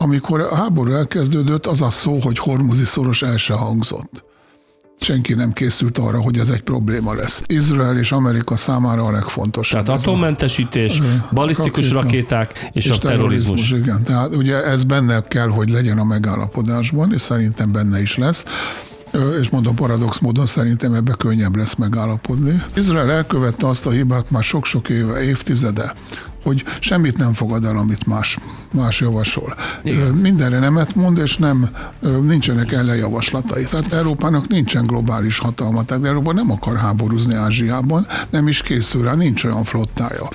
amikor a háború elkezdődött, az a szó, hogy Hormuzi szoros el se hangzott. Senki nem készült arra, hogy ez egy probléma lesz. Izrael és Amerika számára a legfontosabb. Tehát atommentesítés, balisztikus rakéták és a terrorizmus. Igen, tehát ugye ez benne kell, hogy legyen a megállapodásban, és szerintem benne is lesz. És mondom, paradox módon szerintem ebbe könnyebb lesz megállapodni. Izrael elkövette azt a hibát már sok-sok évtizede, hogy semmit nem fogad el, amit más javasol. Igen. Mindenre nemet mond, és nincsenek ellenjavaslatai. Tehát Európának nincsen globális hatalma, tehát Európa nem akar háborúzni Ázsiában, nem is készül rá, nincs olyan flottája.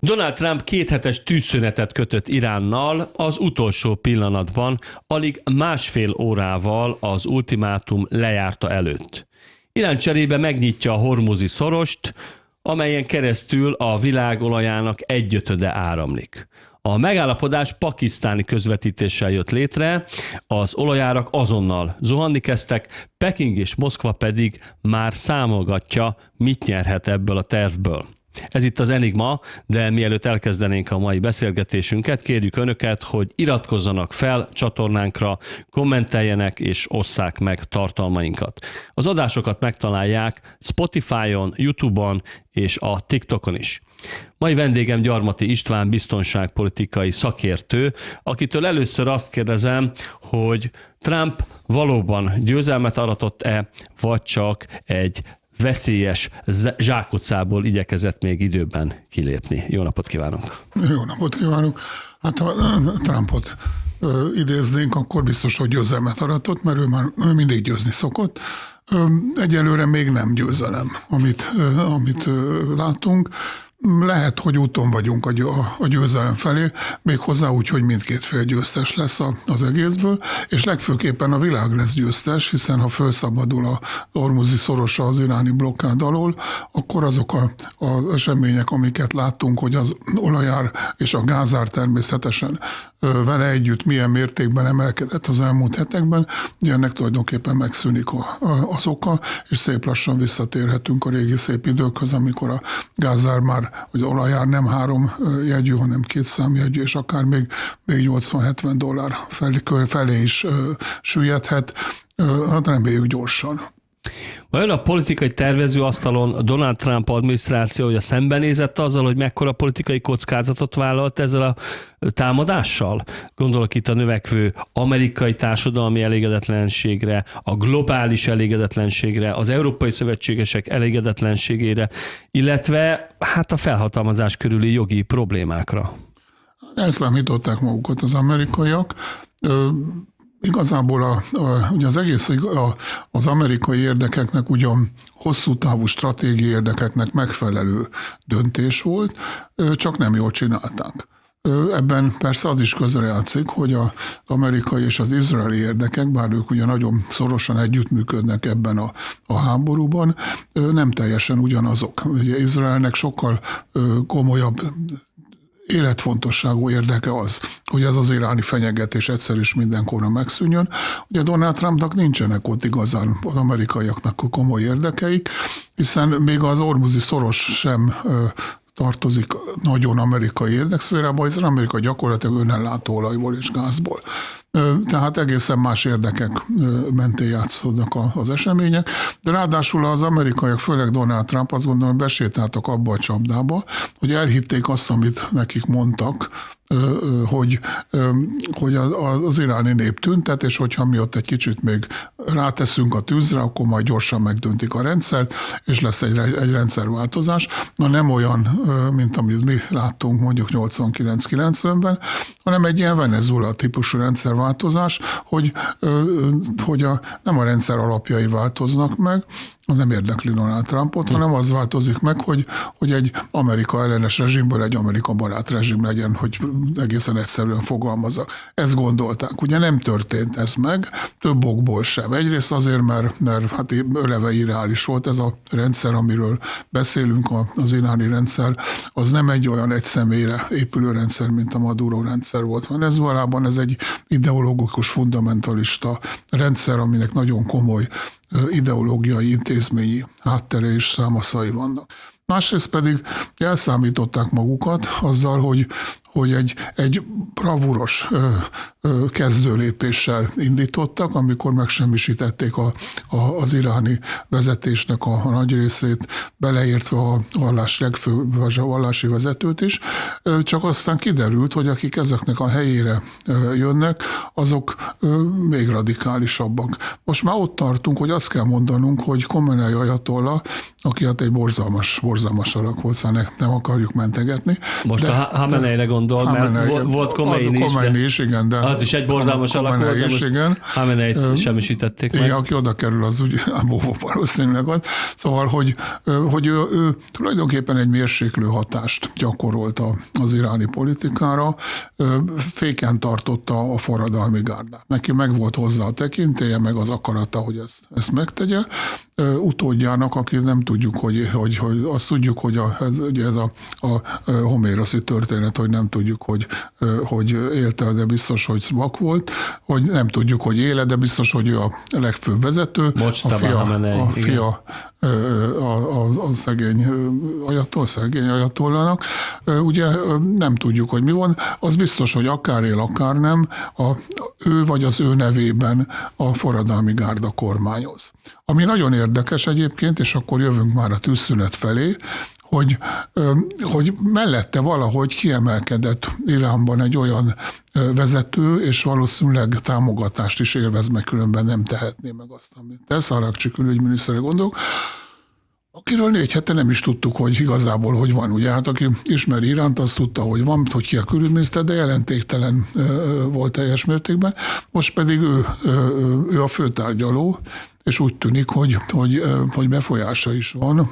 Donald Trump 2 hetes tűzszünetet kötött Iránnal az utolsó pillanatban, alig másfél órával az ultimátum lejárta előtt. Irán cserébe megnyitja a Hormuzi szorost, amelyen keresztül a világ olajának 1/5 áramlik. A megállapodás pakisztáni közvetítéssel jött létre, az olajárak azonnal zuhanni kezdtek, Peking és Moszkva pedig már számolgatja, mit nyerhet ebből a tervből. Ez itt az Enigma, de mielőtt elkezdenénk a mai beszélgetésünket, kérjük Önöket, hogy iratkozzanak fel csatornánkra, kommenteljenek és osszák meg tartalmainkat. Az adásokat megtalálják Spotify-on, YouTube-on és a TikTokon is. Mai vendégem Gyarmati István biztonságpolitikai szakértő, akitől először azt kérdezem, hogy Trump valóban győzelmet aratott-e, vagy csak egy veszélyes zsákutcából igyekezett még időben kilépni. Jó napot kívánok! Jó napot kívánok! Hát ha Trumpot idéznénk, akkor biztos, hogy győzelmet aratott, mert ő mindig győzni szokott. Egyelőre még nem győzelem, amit látunk. Lehet, hogy úton vagyunk a győzelem felé, méghozzá úgy, hogy mindkét fél győztes lesz az egészből, és legfőképpen a világ lesz győztes, hiszen ha felszabadul a Hormuzi szorosa az iráni blokkád alól, akkor azok az események, amiket láttunk, hogy az olajár és a gázár természetesen vele együtt milyen mértékben emelkedett az elmúlt hetekben, ennek tulajdonképpen megszűnik az oka, és szép lassan visszatérhetünk a régi szép időkhöz, amikor a gázár már, vagy az olajár nem 3 jegyű, hanem 2 számjegyű, és akár még $80-70 felé is süllyedhet, hát reméljük gyorsan. Vajon a politikai tervezőasztalon Donald Trump adminisztrációja szembenézett azzal, hogy mekkora politikai kockázatot vállalt ezzel a támadással? Gondolok itt a növekvő amerikai társadalmi elégedetlenségre, a globális elégedetlenségre, az európai szövetségesek elégedetlenségére, illetve hát a felhatalmazás körüli jogi problémákra. Elszámították magukat az amerikaiak. Igazából ugye az egész az amerikai érdekeknek ugyan hosszú távú stratégiai érdekeknek megfelelő döntés volt, csak nem jól csinálták. Ebben persze az is közrejátszik, hogy az amerikai és az izraeli érdekek, bár ők ugye nagyon szorosan együttműködnek ebben a háborúban, nem teljesen ugyanazok. Ugye Izraelnek sokkal komolyabb életfontosságú érdeke az, hogy ez az iráni fenyegetés egyszer is mindenkorra megszűnjön. Ugye Donald Trumpnak nincsenek ott igazán az amerikaiaknak komoly érdekeik, hiszen még az Hormuzi szoros sem tartozik nagyon amerikai érdekszférába, hiszen Amerika gyakorlatilag önellátó olajból és gázból. Tehát egészen más érdekek mentén játszódnak az események, de ráadásul az amerikaiak, főleg Donald Trump azt gondolom, besétáltak abba a csapdába, hogy elhitték azt, amit nekik mondtak, hogy az iráni nép tüntet, és hogyha mi ott egy kicsit még ráteszünk a tűzre, akkor majd gyorsan megdöntik a rendszert, és lesz egy rendszerváltozás. Na nem olyan, mint amit mi láttunk mondjuk 89-90-ben, hanem egy ilyen Venezuela típusú rendszerváltozás, hogy nem a rendszer alapjai változnak meg, az nem érdekli Donald Trumpot, hanem az változik meg, hogy egy Amerika ellenes rezsimből egy Amerika barát rezsim legyen, hogy egészen egyszerűen fogalmazzak. Ezt gondolták. Ugye nem történt ez meg, több okból sem. Egyrészt azért, mert hát eleve irreális volt ez a rendszer, amiről beszélünk, az iráni rendszer, az nem egy olyan egy személyre épülő rendszer, mint a Maduro rendszer volt. Ez valában ez egy ideológikus, fundamentalista rendszer, aminek nagyon komoly ideológiai, intézményi háttere és számaszai vannak. Másrészt pedig elszámították magukat azzal, hogy egy bravúros kezdőlépéssel indítottak, amikor megsemmisítették az iráni vezetésnek a nagy részét, beleértve a vallási vezetőt is. Csak aztán kiderült, hogy akik ezeknek a helyére jönnek, azok még radikálisabbak. Most már ott tartunk, hogy azt kell mondanunk, hogy Khomeini ajatollah, aki hát egy borzalmas alak volt, szóval nem akarjuk mentegetni. Most a Khameneire gondol, mert volt Khomeini is, igen, de az is egy borzalmas alak volt, de most Khameneit semmisítették meg. Igen, aki oda kerül, az úgy valószínűleg az. Szóval, hogy ő tulajdonképpen egy mérséklő hatást gyakorolt az iráni politikára, féken tartotta a forradalmi gárdát. Neki meg volt hozzá a tekintélye, meg az akarata, hogy ezt megtegye. Utódjának, aki nem tudjuk, hogy azt tudjuk, hogy ez a homéroszi történet, hogy nem tudjuk, hogy élte, de biztos, hogy vak volt, hogy nem tudjuk, hogy éle, de biztos, hogy ő a legfőbb vezető. A fia a szegény ajatollának. Ugye nem tudjuk, hogy mi van. Az biztos, hogy akár él, akár nem, ő vagy az ő nevében a forradalmi gárda kormányoz. Ami nagyon érdekes egyébként, és akkor jövünk már a tűzszünet felé, hogy mellette valahogy kiemelkedett Iránban egy olyan vezető, és valószínűleg támogatást is élvez, meg különben nem tehetné meg azt, amit tesz. Arakcsi külügyminiszterre gondolok, akiről 4 hete nem is tudtuk, hogy igazából hogy van. Ugye, hát aki ismeri Iránt, azt tudta, hogy van, hogy ki a külügyminiszter, de jelentéktelen volt teljes mértékben. Most pedig ő a főtárgyaló, és úgy tűnik, hogy befolyása is van.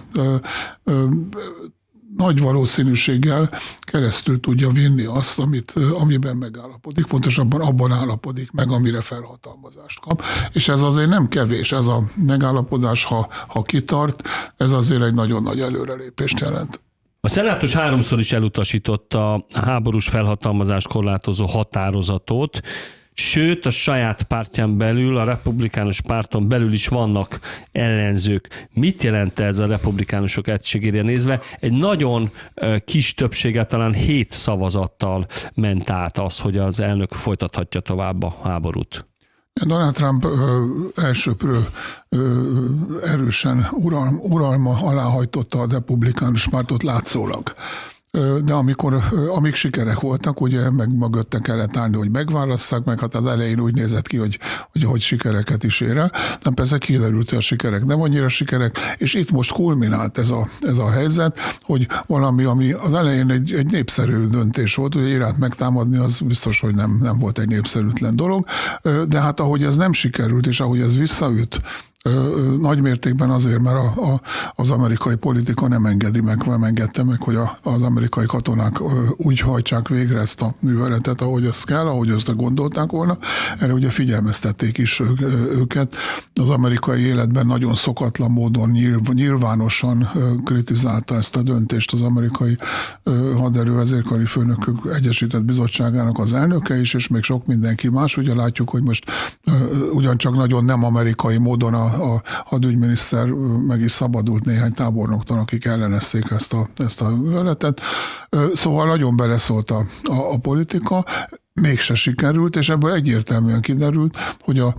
Nagy valószínűséggel keresztül tudja vinni azt, amiben megállapodik, pontosabban abban állapodik meg, amire felhatalmazást kap. És ez azért nem kevés, ez a megállapodás, ha kitart, ez azért egy nagyon nagy előrelépést jelent. A szenátus 3-szor is elutasította a háborús felhatalmazást korlátozó határozatot, sőt, a saját pártján belül, a republikánus párton belül is vannak ellenzők. Mit jelent ez a republikánusok egységére nézve? Egy nagyon kis többséggel, talán 7 szavazattal ment át az, hogy az elnök folytathatja tovább a háborút. Donald Trump elsőprő erősen uralma alá hajtotta a republikánus pártot látszólag. De amíg sikerek voltak, ugye meg mögötte kellett állni, hogy megválasszák, meg hát az elején úgy nézett ki, hogy sikereket is ér el. De persze kiderült, hogy a sikerek nem annyira sikerek, és itt most kulminált ez a helyzet, hogy valami, ami az elején egy népszerű döntés volt, hogy Iránt megtámadni, az biztos, hogy nem volt egy népszerűtlen dolog, de hát ahogy ez nem sikerült, és ahogy ez visszaüt, nagy mértékben azért, mert az amerikai politika nem engedte meg, hogy az amerikai katonák úgy hajtsák végre ezt a műveletet, ahogy ez kell, ahogy ezt gondolták volna. Erre ugye figyelmeztették is őket. Az amerikai életben nagyon szokatlan módon nyilvánosan kritizálta ezt a döntést az amerikai haderő vezérkari főnökök Egyesített Bizottságának az elnöke is, és még sok mindenki más. Ugye látjuk, hogy most ugyancsak nagyon nem amerikai módon a hadügyminiszter meg is szabadult néhány tábornoktól, akik ellenezték ezt a műveletet. Szóval nagyon beleszólt a politika, mégse sikerült, és ebből egyértelműen kiderült, hogy a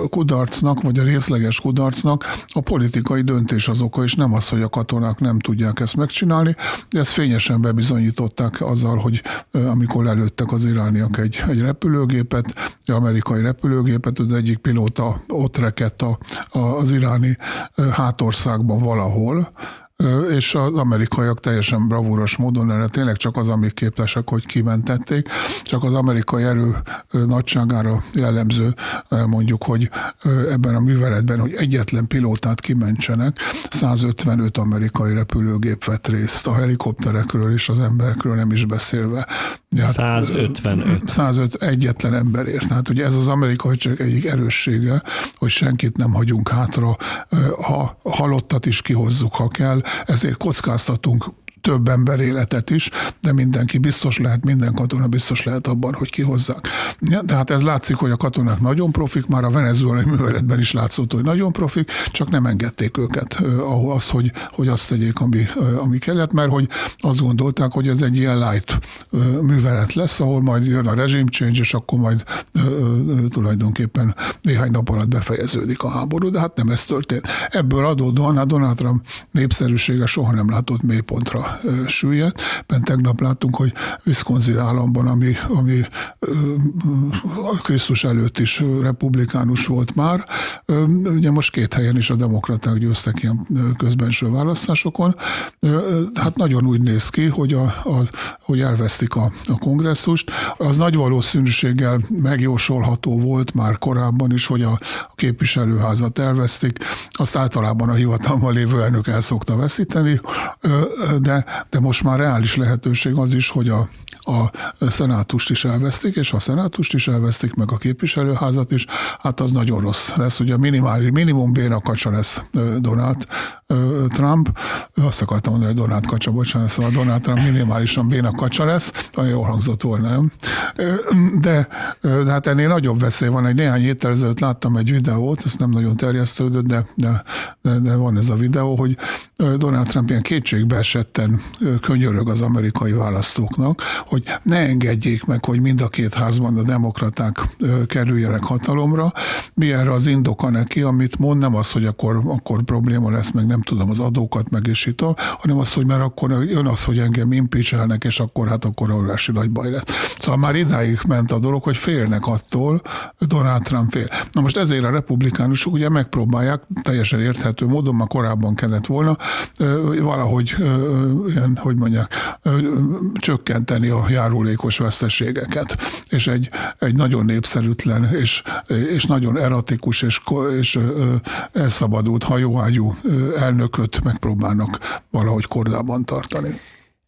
kudarcnak, vagy a részleges kudarcnak a politikai döntés az oka, és nem az, hogy a katonák nem tudják ezt megcsinálni. De ezt fényesen bebizonyították azzal, hogy amikor lelőttek az irániak egy repülőgépet, egy amerikai repülőgépet, az egyik pilóta ott rekedt az iráni hátországban valahol, és az amerikaiak teljesen bravúros módon erre tényleg csak az, amik képesek, hogy kimentették, csak az amerikai erő nagyságára jellemző, mondjuk, hogy ebben a műveletben, hogy egyetlen pilótát kimentsenek, 155 amerikai repülőgép vett részt, a helikopterekről és az emberekről nem is beszélve. 105 egyetlen emberért. Tehát ugye ez az amerikai csak egyik erőssége, hogy senkit nem hagyunk hátra, ha halottat is kihozzuk, ha kell, ezért kockáztatunk több ember életet is, de mindenki biztos lehet, minden katona biztos lehet abban, hogy kihozzák. Tehát ez látszik, hogy a katonák nagyon profik, már a venezuelai műveletben is látszott, hogy nagyon profik, csak nem engedték őket ahhoz, hogy azt tegyék, ami kellett, mert hogy azt gondolták, hogy ez egy ilyen light művelet lesz, ahol majd jön a regime change, és akkor majd tulajdonképpen néhány nap alatt befejeződik a háború, de hát nem ez történt. Ebből adódóan Donald Trump népszerűsége soha nem látott mélypontra süllyedt. Tegnap láttunk, hogy Wisconsin államban, ami Krisztus előtt is republikánus volt már, ugye most 2 helyen is a demokraták győztek ilyen közbenső választásokon. Hát nagyon úgy néz ki, hogy elvesztik a kongresszust. Az nagy valószínűséggel megjósolható volt már korábban is, hogy a képviselőházat elvesztik. Azt általában a hivatalban lévő elnök el szokta veszíteni, de most már reális lehetőség az is, hogy a szenátust is elvesztik, és ha a szenátust is elvesztik, meg a képviselőházat is, hát az nagyon rossz lesz. Ugye minimum bénakacsa lesz Donald Trump. Azt akartam mondani, hogy Donald kacsa, bocsánat, szóval Donald Trump minimálisan bénakacsa lesz. Olyan jól hangzott volna, nem? De hát ennél nagyobb veszély van. Egy néhány héttel ezelőtt láttam egy videót, ezt nem nagyon terjesztődött, de van ez a videó, hogy Donald Trump ilyen kétségbeesetten könyörög az amerikai választóknak, hogy ne engedjék meg, hogy mind a 2 házban a demokraták kerüljenek hatalomra. Mi erre az indoka neki, amit mond, nem az, hogy akkor probléma lesz, meg nem tudom, az adókat meg és itt, hanem az, hogy mert akkor jön az, hogy engem impeachelnek, és akkor óriási nagy baj lesz. Szóval már idáig ment a dolog, hogy félnek attól, Donald Trump fél. Na most ezért a republikánusok ugye megpróbálják, teljesen érthető módon, már korábban kellett volna, valahogy, ilyen, hogy mondják, csökkenteni a járulékos veszteségeket. És egy nagyon népszerűtlen és nagyon erratikus és elszabadult hajóágyú elnököt megpróbálnak valahogy kordában tartani.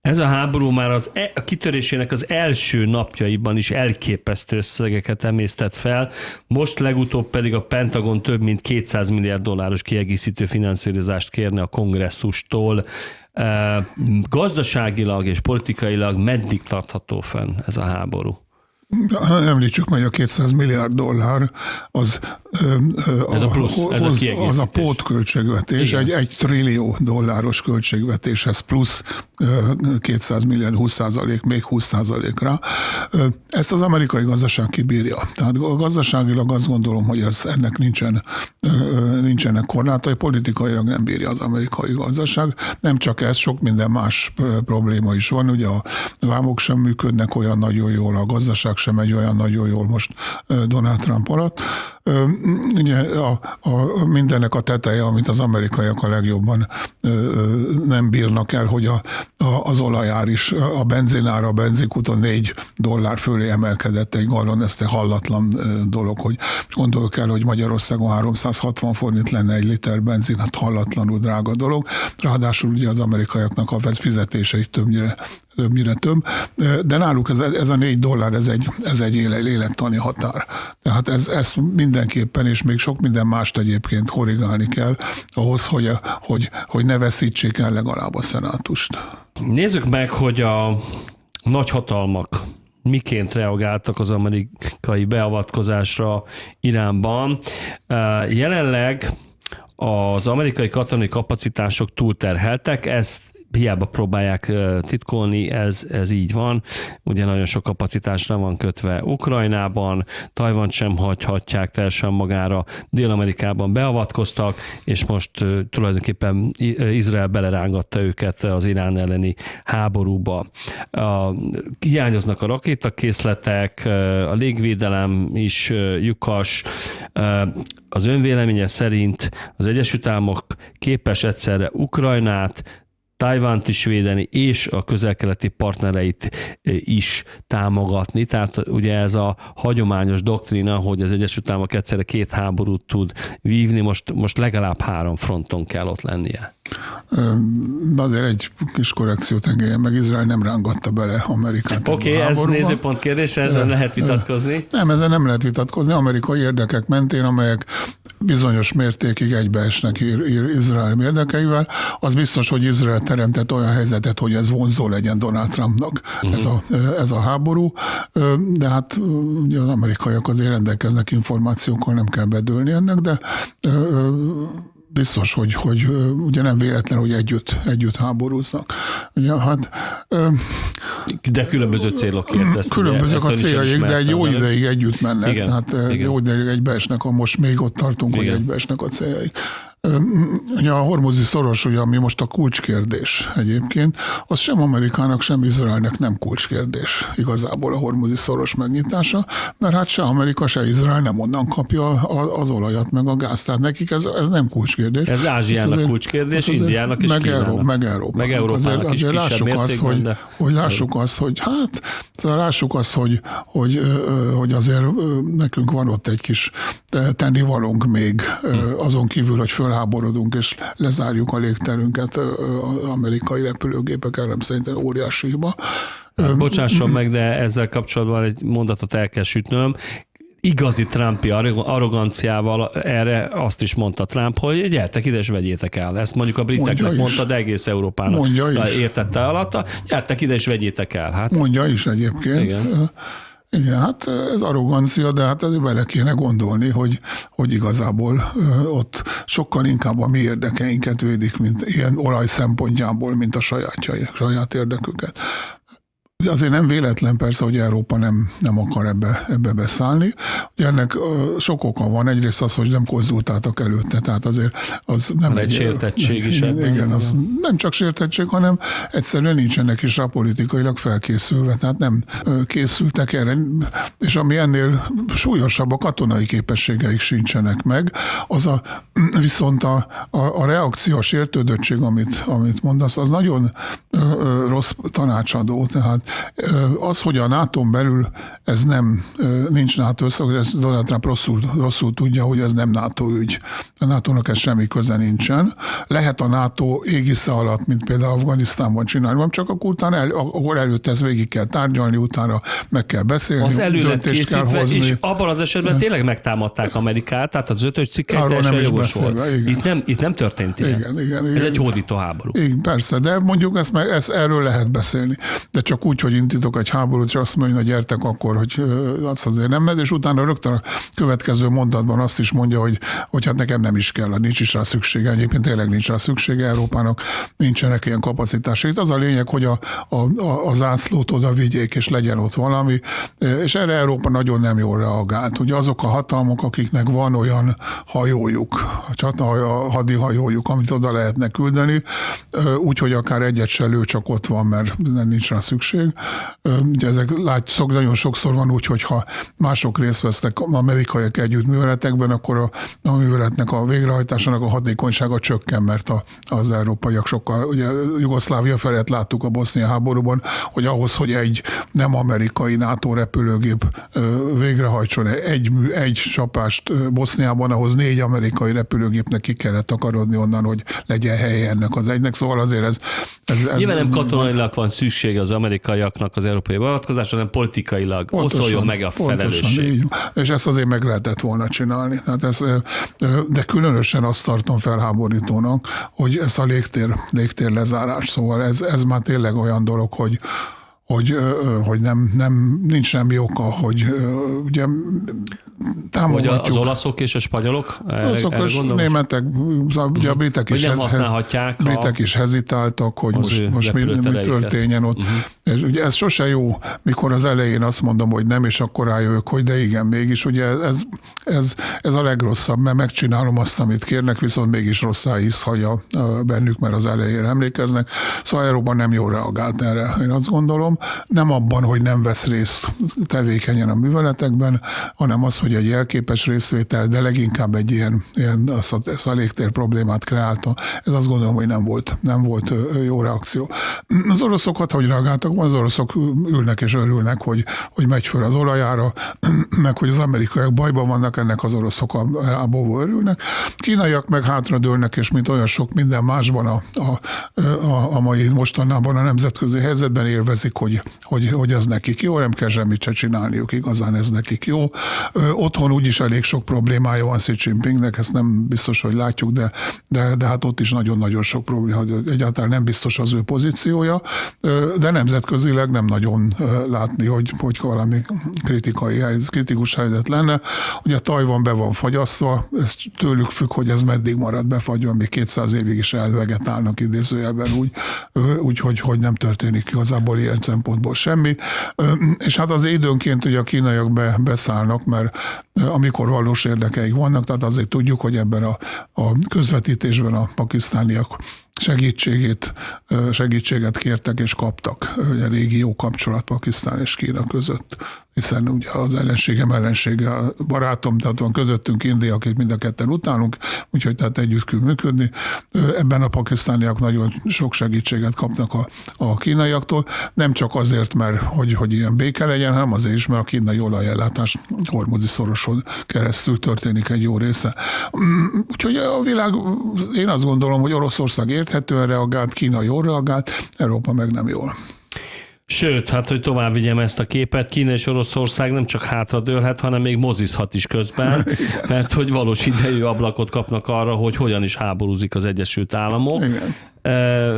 Ez a háború már a kitörésének az első napjaiban is elképesztő összegeket emésztett fel, most legutóbb pedig a Pentagon több mint $200 milliárd kiegészítő finanszírozást kérne a kongresszustól. Gazdaságilag és politikailag meddig tartható fenn ez a háború? Említsük meg, a $200 milliárd az a pótköltségvetés, egy $1 trillió költségvetéshez plusz 200 milliárd, 20%, még 20%-ra. Ezt az amerikai gazdaság kibírja. Tehát gazdaságilag azt gondolom, hogy ennek nincsenek korlátai, politikailag nem bírja az amerikai gazdaság. Nem csak ez, sok minden más probléma is van. Ugye a vámok sem működnek olyan nagyon jól, a gazdaság sem megy olyan nagyon jól most Donald Trump alatt. Ugye mindennek a teteje, amit az amerikaiak a legjobban nem bírnak el, hogy az olajár is, a benzinára, a benzinkúton $4 fölé emelkedett egy gallon, ez egy hallatlan dolog, hogy gondoljuk el, hogy Magyarországon 360 forint lenne egy liter benzin, hát hallatlanul drága dolog. Ráadásul ugye az amerikaiaknak a fizetése is többnyire több, de náluk ez a $4, ez egy lélektani határ. Tehát ezt mindenképpen, és még sok minden mást egyébként korrigálni kell ahhoz, hogy ne veszítsék el legalább a szenátust. Nézzük meg, hogy a nagyhatalmak miként reagáltak az amerikai beavatkozásra Iránban. Jelenleg az amerikai katonai kapacitások túlterheltek, ezt hiába próbálják titkolni, ez így van. Ugye nagyon sok kapacitásra van kötve Ukrajnában, Tajvant sem hagyhatják teljesen magára, Dél-Amerikában beavatkoztak, és most tulajdonképpen Izrael belerángatta őket az Irán elleni háborúba. Hiányoznak a rakétakészletek, a légvédelem is lyukas. Az önvéleménye szerint az Egyesült Államok képes egyszerre Ukrajnát, Tajvánt is védeni, és a közel-keleti partnereit is támogatni. Tehát ugye ez a hagyományos doktrína, hogy az Egyesült Államok egyszerre 2 háborút tud vívni, most legalább 3 fronton kell ott lennie. De azért egy kis korrekciót engedjen meg, Izrael nem rángatta bele Amerikát. Oké, ez nézőpont kérdése, ezzel lehet vitatkozni. Nem, ezzel nem lehet vitatkozni. Amerikai érdekek mentén, amelyek bizonyos mértékig egybeesnek Izrael érdekeivel, az biztos, hogy Izrael teremtett olyan helyzetet, hogy ez vonzó legyen Donald Trumpnak ez a háború, de hát ugye az amerikaiak azért rendelkeznek információkkal, nem kell bedőlni ennek, de biztos, hogy ugye nem véletlen, hogy együtt háborúznak. Ugye, hát, de különböző célokért ezt. Különbözők a céljaik, de egy jó ideig együtt mennek. Igen, tehát jó ideig egybeesnek, most még ott tartunk, hogy egybeesnek a céljaik. Ugye a hormuzi szoros, ugye, ami most a kulcskérdés egyébként, az sem Amerikának, sem Izraelnek nem kulcskérdés igazából a hormuzi szoros megnyitása, mert hát se Amerika, se Izrael nem onnan kapja az olajat, meg a gázt. Tehát nekik ez nem kulcskérdés. Ez Ázsiának kulcskérdés, Indiának és Kínának. Meg Európának. Meg Európának azért is kisebb mértékben, lássuk azt, hogy azért nekünk van ott egy kis tennivalónk még azon kívül, hogy fölháborodunk és lezárjuk a légterünket az amerikai repülőgépekkel, nem szerintem óriási hiba. Bocsásson meg, de ezzel kapcsolatban egy mondatot el kell sütnöm. Igazi Trumpi arroganciával erre azt is mondta Trump, hogy gyertek ide és vegyétek el. Ezt mondjuk a briteknek mondta, de egész Európának értette alatta. Gyertek ide és vegyétek el. Hát. Mondja is egyébként. Igen, hát ez arrogancia, de hát azért bele kéne gondolni, hogy igazából ott sokkal inkább a mi érdekeinket védik, mint ilyen olaj szempontjából, mint a saját érdeküket. De azért nem véletlen persze, hogy Európa nem akar ebbe beszállni. Ugye ennek sok oka van. Egyrészt az, hogy nem konzultáltak előtte, tehát azért az nem egy sértettség is. Igen, az nem csak sértettség, hanem egyszerűen nincsenek is rá politikailag felkészülve, tehát nem készültek erre, és ami ennél súlyosabb, a katonai képességeik sincsenek meg, viszont a reakciós értődöttség, amit mondasz, az nagyon rossz tanácsadó, tehát az, hogy a NATO-n belül ez nincs NATO össze, ez Donald Trump rosszul tudja, hogy ez nem NATO ügy. A NATO-nak ez semmi köze nincsen. Lehet a NATO égisze alatt, mint például Afganisztánban csinálni, csak akkor előtt ezt végig kell tárgyalni, utána meg kell beszélni, az elő lett készítve, és abban az esetben tényleg megtámadták Amerikát, tehát az 5-ös cikkely teljesen jogos volt. Itt nem történt ilyen. Igen. Ez egy hódító háború. Igen, persze, de mondjuk erről lehet beszélni. De csak úgy, hogy indítok egy háborút, és azt mondja, hogy gyertek akkor, hogy az azért nem megy, és utána rögtön a következő mondatban azt is mondja, hogy hát nekem nem is kell, nincs is rá szüksége. Egyébként tényleg nincs rá szüksége, Európának nincsenek ilyen kapacitásai. Itt az a lényeg, hogy a zászlót oda vigyék, és legyen ott valami, és erre Európa nagyon nem jól reagált. Ugye azok a hatalmak, akiknek van olyan hajójuk, a hadihajójuk, amit oda lehetne küldeni, úgyhogy akár egyet se lő, csak ott van, mert nincs rá szükség. Ugye ezek nagyon sokszor van úgy, hogyha mások részt vesznek amerikaiak együttműveletekben, akkor a műveletnek a végrehajtásának a hatékonysága csökken, mert az európaiak sokkal, ugye Jugoszlávia felett láttuk a bosznia háborúban, hogy ahhoz, hogy egy nem amerikai NATO repülőgép végrehajtson egy csapást Boszniában, ahhoz 4 amerikai repülőgépnek ki kellett takarodni onnan, hogy legyen helye ennek az egynek. Szóval azért ez nyilván nem katonailag van szükség az amerikaiaknak az európai beavatkozásra, hanem politikailag oszoljon meg a felelősség. És ezt azért meg lehetett volna csinálni. Tehát de különösen azt tartom felháborítónak, hogy ez a légtér lezárás. Szóval ez már tényleg olyan dolog, hogy nincs semmi oka, hogy ugye támogatjuk. Hogy az olaszok és a spanyolok? Azok és németek, ugye a britek is, nem használhatják. Britek is hezitáltak, hogy most mi történjen ott. És ugye ez sose jó, mikor az elején azt mondom, hogy nem, és akkor rájövök, hogy de igen, mégis ugye ez a legrosszabb, mert megcsinálom azt, amit kérnek, viszont mégis rosszá hisz hagyja bennük, mert az elején emlékeznek. Szóval Európa nem jól reagált erre, én azt gondolom. Nem abban, hogy nem vesz részt tevékenyen a műveletekben, hanem az, hogy egy jelképes részvétel, de leginkább egy ilyen ezt a légtér problémát kreálta. Ez azt gondolom, hogy nem volt jó reakció. Az oroszokat, hogy reagáltak, az oroszok ülnek és örülnek, hogy megy föl az olajára, meg hogy az amerikaiak bajban vannak, ennek az oroszok a örülnek. Kínaiak meg hátradőlnek, és mint olyan sok minden másban a mai mostanában a nemzetközi helyzetben élvezik, hogy ez nekik jó, nem kell semmit se csinálniuk, igazán ez nekik jó. Otthon úgyis elég sok problémája van Xi Jinpingnek, ezt nem biztos, hogy látjuk, de hát ott is nagyon-nagyon sok probléma, hogy egyáltalán nem biztos az ő pozíciója, de nemzetközileg nem nagyon látni, hogy valami kritikus helyzet lenne. Ugye Tajvan be van fagyasztva, ez tőlük függ, hogy ez meddig marad befagyva, még 200 évig is elvegetálnak idézőjelben hogy nem történik igazából ilyen szempontból semmi. És hát az időnként ugye a kínaiak beszállnak, mert amikor valós érdekeik vannak, tehát azért tudjuk, hogy ebben a közvetítésben a pakisztániak segítséget kértek és kaptak. Ugye régi jó kapcsolat Pakisztán és Kína között, hiszen ugye az ellensége barátom, tehát van közöttünk India, akit mind a ketten utálunk, úgyhogy tehát együtt kell működni. Ebben a pakisztániak nagyon sok segítséget kapnak a kínaiaktól, nem csak azért, mert hogy ilyen béke legyen, hanem azért is, mert a kínai olajellátás Hormuzi szoroson keresztül történik egy jó része. Úgyhogy a világ, én azt gondolom, hogy Oroszország érthetően reagált, Kína jól reagált, Európa meg nem jól. Sőt, hát hogy tovább vigyem ezt a képet, Kína és Oroszország nem csak hátradőlhet, hanem még mozizhat is közben, mert hogy valós idejű ablakot kapnak arra, hogy hogyan is háborúzik az Egyesült Államok. Igen.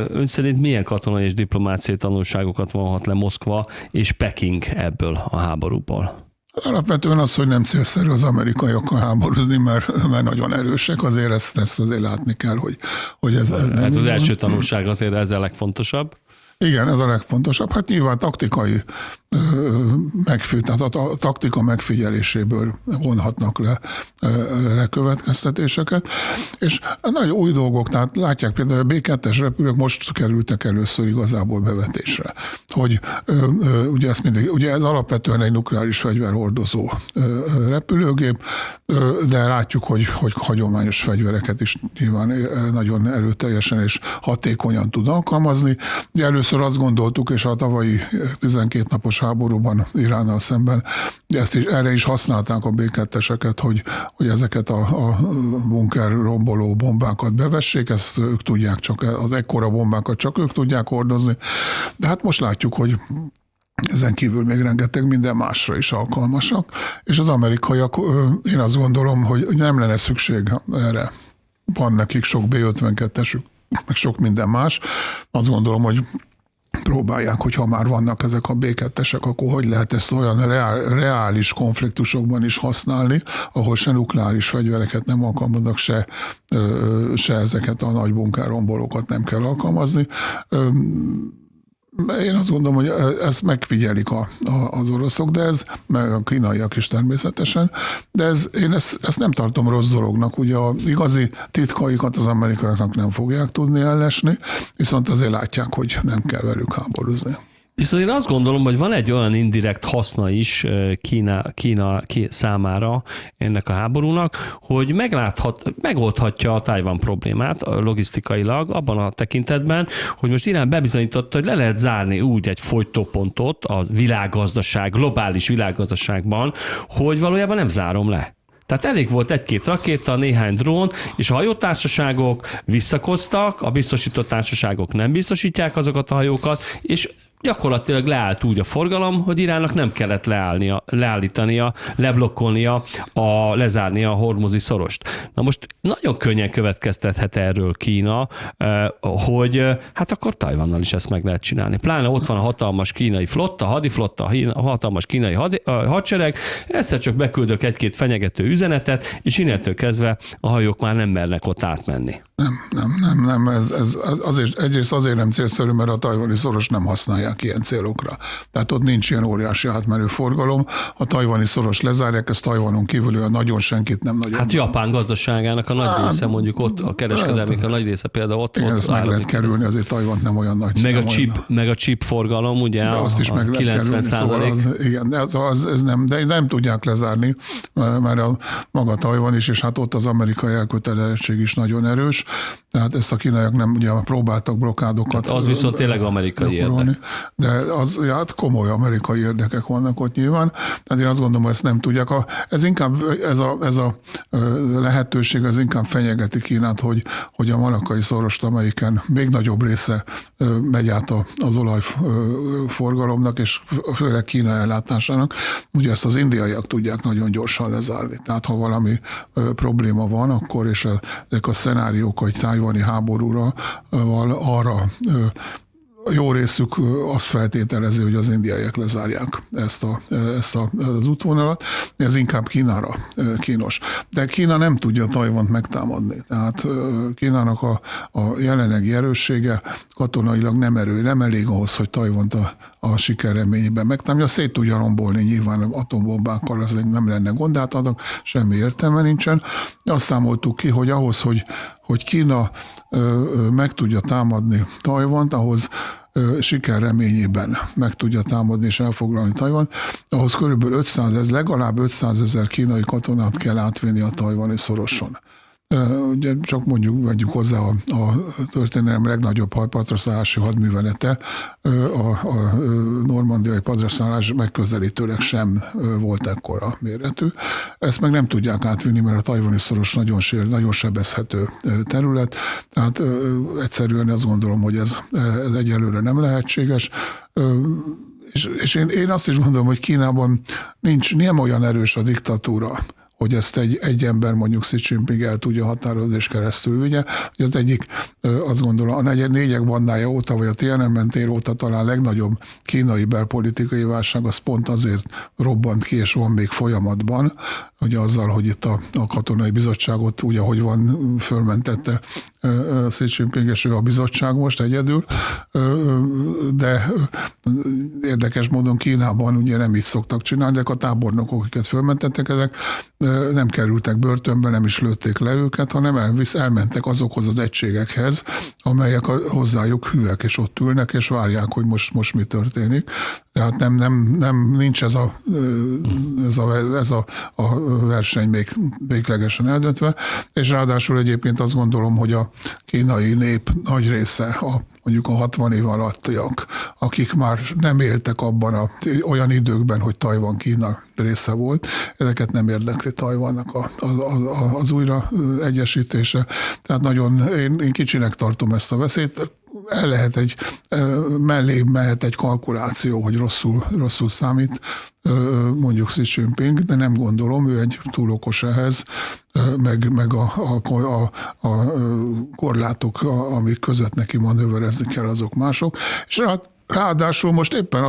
Ön szerint milyen katonai és diplomáciai tanulságokat vonhat le Moszkva és Peking ebből a háborúból? Alapvetően az, hogy nem célszerű az amerikaiakkal háborúzni, mert nagyon erősek, azért ezt azért látni kell, hogy ez nem ez az első tanulság, azért ez a legfontosabb. Igen, ez a legfontosabb. Hát nyilván taktikai tehát a taktika megfigyeléséből vonhatnak le következtetéseket. És nagyon új dolgok, tehát látják például, hogy a B2-es repülők most kerültek először igazából bevetésre. Hogy ugye ez alapvetően egy nukleáris fegyverhordozó repülőgép, de látjuk, hogy hagyományos fegyvereket is nyilván nagyon erőteljesen és hatékonyan tud alkalmazni. Ugye először azt gondoltuk, és a tavalyi 12 napos háborúban Iránnal szemben, erre is használták a B2-eseket, hogy ezeket a bunker romboló bombákat bevessék, ezt ők tudják csak, az ekkora bombákat csak ők tudják hordozni. De hát most látjuk, hogy ezen kívül még rengeteg minden másra is alkalmasak, és az amerikaiak, én azt gondolom, hogy nem lenne szükség erre. Van nekik sok B-52-esük, meg sok minden más. Azt gondolom, hogy próbálják, hogy ha már vannak ezek a B2-esek, akkor hogy lehet ezt olyan reális konfliktusokban is használni, ahol se nukleáris fegyvereket nem alkalmaznak, se ezeket a nagy bunkerrombolókat nem kell alkalmazni. Én azt gondolom, hogy ezt megfigyelik az oroszok, meg a kínaiak is természetesen, de én ezt nem tartom rossz dolognak. Ugye a igazi titkaikat az amerikaiaknak nem fogják tudni ellesni, viszont azért látják, hogy nem kell velük háborúzni. Viszont én azt gondolom, hogy van egy olyan indirekt haszna is Kína számára ennek a háborúnak, hogy megoldhatja a Tajvan problémát logisztikailag abban a tekintetben, hogy most Irán bebizonyította, hogy le lehet zárni úgy egy folytópontot a globális világgazdaságban, hogy valójában nem zárom le. Tehát elég volt egy-két rakéta, néhány drón, és a hajótársaságok visszakoztak, a biztosított társaságok nem biztosítják azokat a hajókat, és gyakorlatilag leállt úgy a forgalom, hogy Iránnak nem kellett leállítania, leblokkolnia, lezárnia a Hormuzi szorost. Na most nagyon könnyen következtethet erről Kína, hogy hát akkor Tajvannal is ezt meg lehet csinálni. Pláne ott van a hatalmas kínai flotta, hadiflotta, a hatalmas kínai hadsereg, egyszer csak beküldök egy-két fenyegető üzenetet, és innentől kezdve a hajók már nem mernek ott átmenni. Nem. Ez egyrészt azért nem célszerű, mert a tajvani szoros nem használják használják ilyen célokra. Tehát ott nincs ilyen óriási átmenő forgalom. A tajvani szoros lezárják, ez Tajvanon kívül olyan nagyon senkit nem nagyon. Hát Japán gazdaságának a nagy része, mondjuk ott a kereskedelmnek a nagy része például ott. Igen, ott ezt meg lehet kerülni, azért Tajvant nem olyan nagy. Meg a chip forgalom, ugye de azt is meg lehet 90%. Kerülni, szóval igen, de ez nem tudják lezárni, mert maga Tajvan is, és hát ott az amerikai elkötelezettség is nagyon erős. Tehát ezt a kínaiak nem ugye próbáltak blokkádokat. Tehát az viszont tényleg amerikai érdek. De az, hát komoly amerikai érdekek vannak ott nyilván. Tehát én azt gondolom, hogy ezt nem tudják. Ez inkább, ez a lehetőség, ez inkább fenyegeti Kínát, hogy a malakai szorost, amelyiken még nagyobb része megy át az olajforgalomnak, és főleg Kína ellátásának. Ugye ezt az indiaiak tudják nagyon gyorsan lezárni. Tehát ha valami probléma van, akkor, és ezek a szenáriók, hogy tájvani háborúra arra jó részük azt feltételezi, hogy az indiaiak lezárják ezt az útvonalat. Ez inkább Kínára kínos. De Kína nem tudja Tajvant megtámadni. Tehát Kínának a jelenlegi erőssége katonailag nem elég ahhoz, hogy Tajvant a siker reményében megtámadja. Szét tudja rombolni nyilván atombombákkal, az nem lenne gond, hát annak semmi értelme nincsen. Azt számoltuk ki, hogy ahhoz, hogy Kína meg tudja támadni Tajvant, ahhoz siker reményében meg tudja támadni és elfoglalni Tajvant, ahhoz körülbelül legalább 500 000 kínai katonát kell átvinni a tajvani szoroson. Ugye csak mondjuk vegyük hozzá a történelem legnagyobb partraszállási hadművelete, a normandiai partraszállás megközelítőleg sem volt ekkora méretű. Ezt meg nem tudják átvinni, mert a tajvani szoros nagyon sebezhető terület, tehát egyszerűen azt gondolom, hogy ez egyelőre nem lehetséges. És én azt is gondolom, hogy Kínában nem olyan erős a diktatúra, hogy ezt egy ember mondjuk Xi Jinping el tudja határozni és keresztül vigye. Az egyik, azt gondolom, a négyek bandája óta, vagy a Tiananmen tér óta talán legnagyobb kínai belpolitikai válság, az pont azért robbant ki, és van még folyamatban, ugye azzal, hogy itt a katonai bizottságot úgy, ahogy van, fölmentette Xi Jinping, és ő a bizottság most egyedül, de érdekes módon Kínában ugye nem így szoktak csinálni, de a tábornokok, akiket fölmentettek, ezek nem kerültek börtönbe, nem is lőtték le őket, hanem elmentek azokhoz az egységekhez, amelyek hozzájuk hűek, és ott ülnek, és várják, hogy most mi történik. Tehát nincs ez a verseny még véglegesen eldöntve, és ráadásul egyébként azt gondolom, hogy a kínai nép nagy része, mondjuk a 60 év alattiak, akik már nem éltek abban olyan időkben, hogy Tajvan Kína része volt, ezeket nem érdekli Tajvannak az újra egyesítése. Tehát nagyon én kicsinek tartom ezt a veszélyt. Mellé mehet egy kalkuláció, hogy rosszul számít mondjuk Xi Jinping, de nem gondolom, ő egy túl okos ehhez, meg a korlátok, amik között neki manőverezni kell, azok mások. És ráadásul most éppen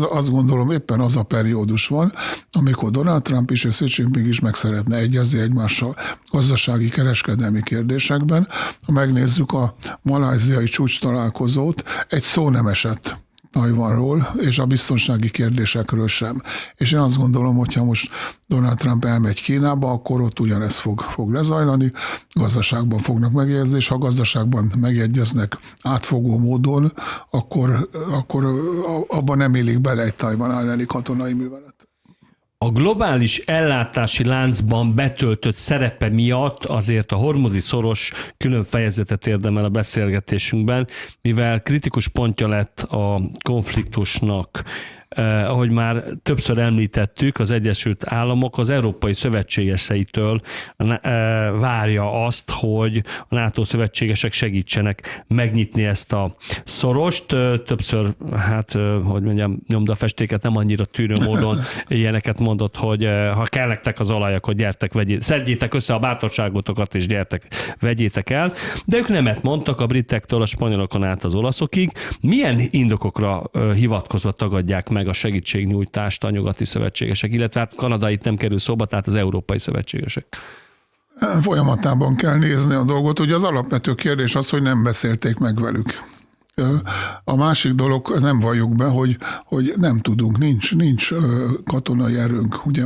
azt gondolom, éppen az a periódus van, amikor Donald Trump is és Xi Jinping is meg szeretne egyezni egymással gazdasági, kereskedelmi kérdésekben. Ha megnézzük a malajziai csúcs találkozót, egy szó nem esett Tajvanról, és a biztonsági kérdésekről sem. És én azt gondolom, hogyha most Donald Trump elmegy Kínába, akkor ott ugyanez fog lezajlani, gazdaságban fognak megegyezni, és ha gazdaságban megegyeznek átfogó módon, akkor abban nem élik bele egy Tajvan elleni katonai művelet. A globális ellátási láncban betöltött szerepe miatt azért a hormuzi szoros külön fejezetet érdemel a beszélgetésünkben, mivel kritikus pontja lett a konfliktusnak. Ahogy már többször említettük, az Egyesült Államok az európai szövetségeseitől várja azt, hogy a NATO szövetségesek segítsenek megnyitni ezt a szorost. Többször, nyomdafestéket nem annyira tűrő módon ilyeneket mondott, hogy ha kell nektek az olaj, akkor gyertek, szedjétek össze a bátorságotokat, és gyertek, vegyétek el. De ők nemet mondtak a britektől a spanyolokon át az olaszokig. Milyen indokokra hivatkozva tagadják meg a segítségnyújtást a nyugati szövetségesek, illetve hát Kanada itt nem kerül szóba, tehát az európai szövetségesek? Folyamatában kell nézni a dolgot. Ugye az alapvető kérdés az, hogy nem beszélték meg velük A másik dolog, nem valljuk be, hogy nem tudunk, nincs katonai erőnk. Ugye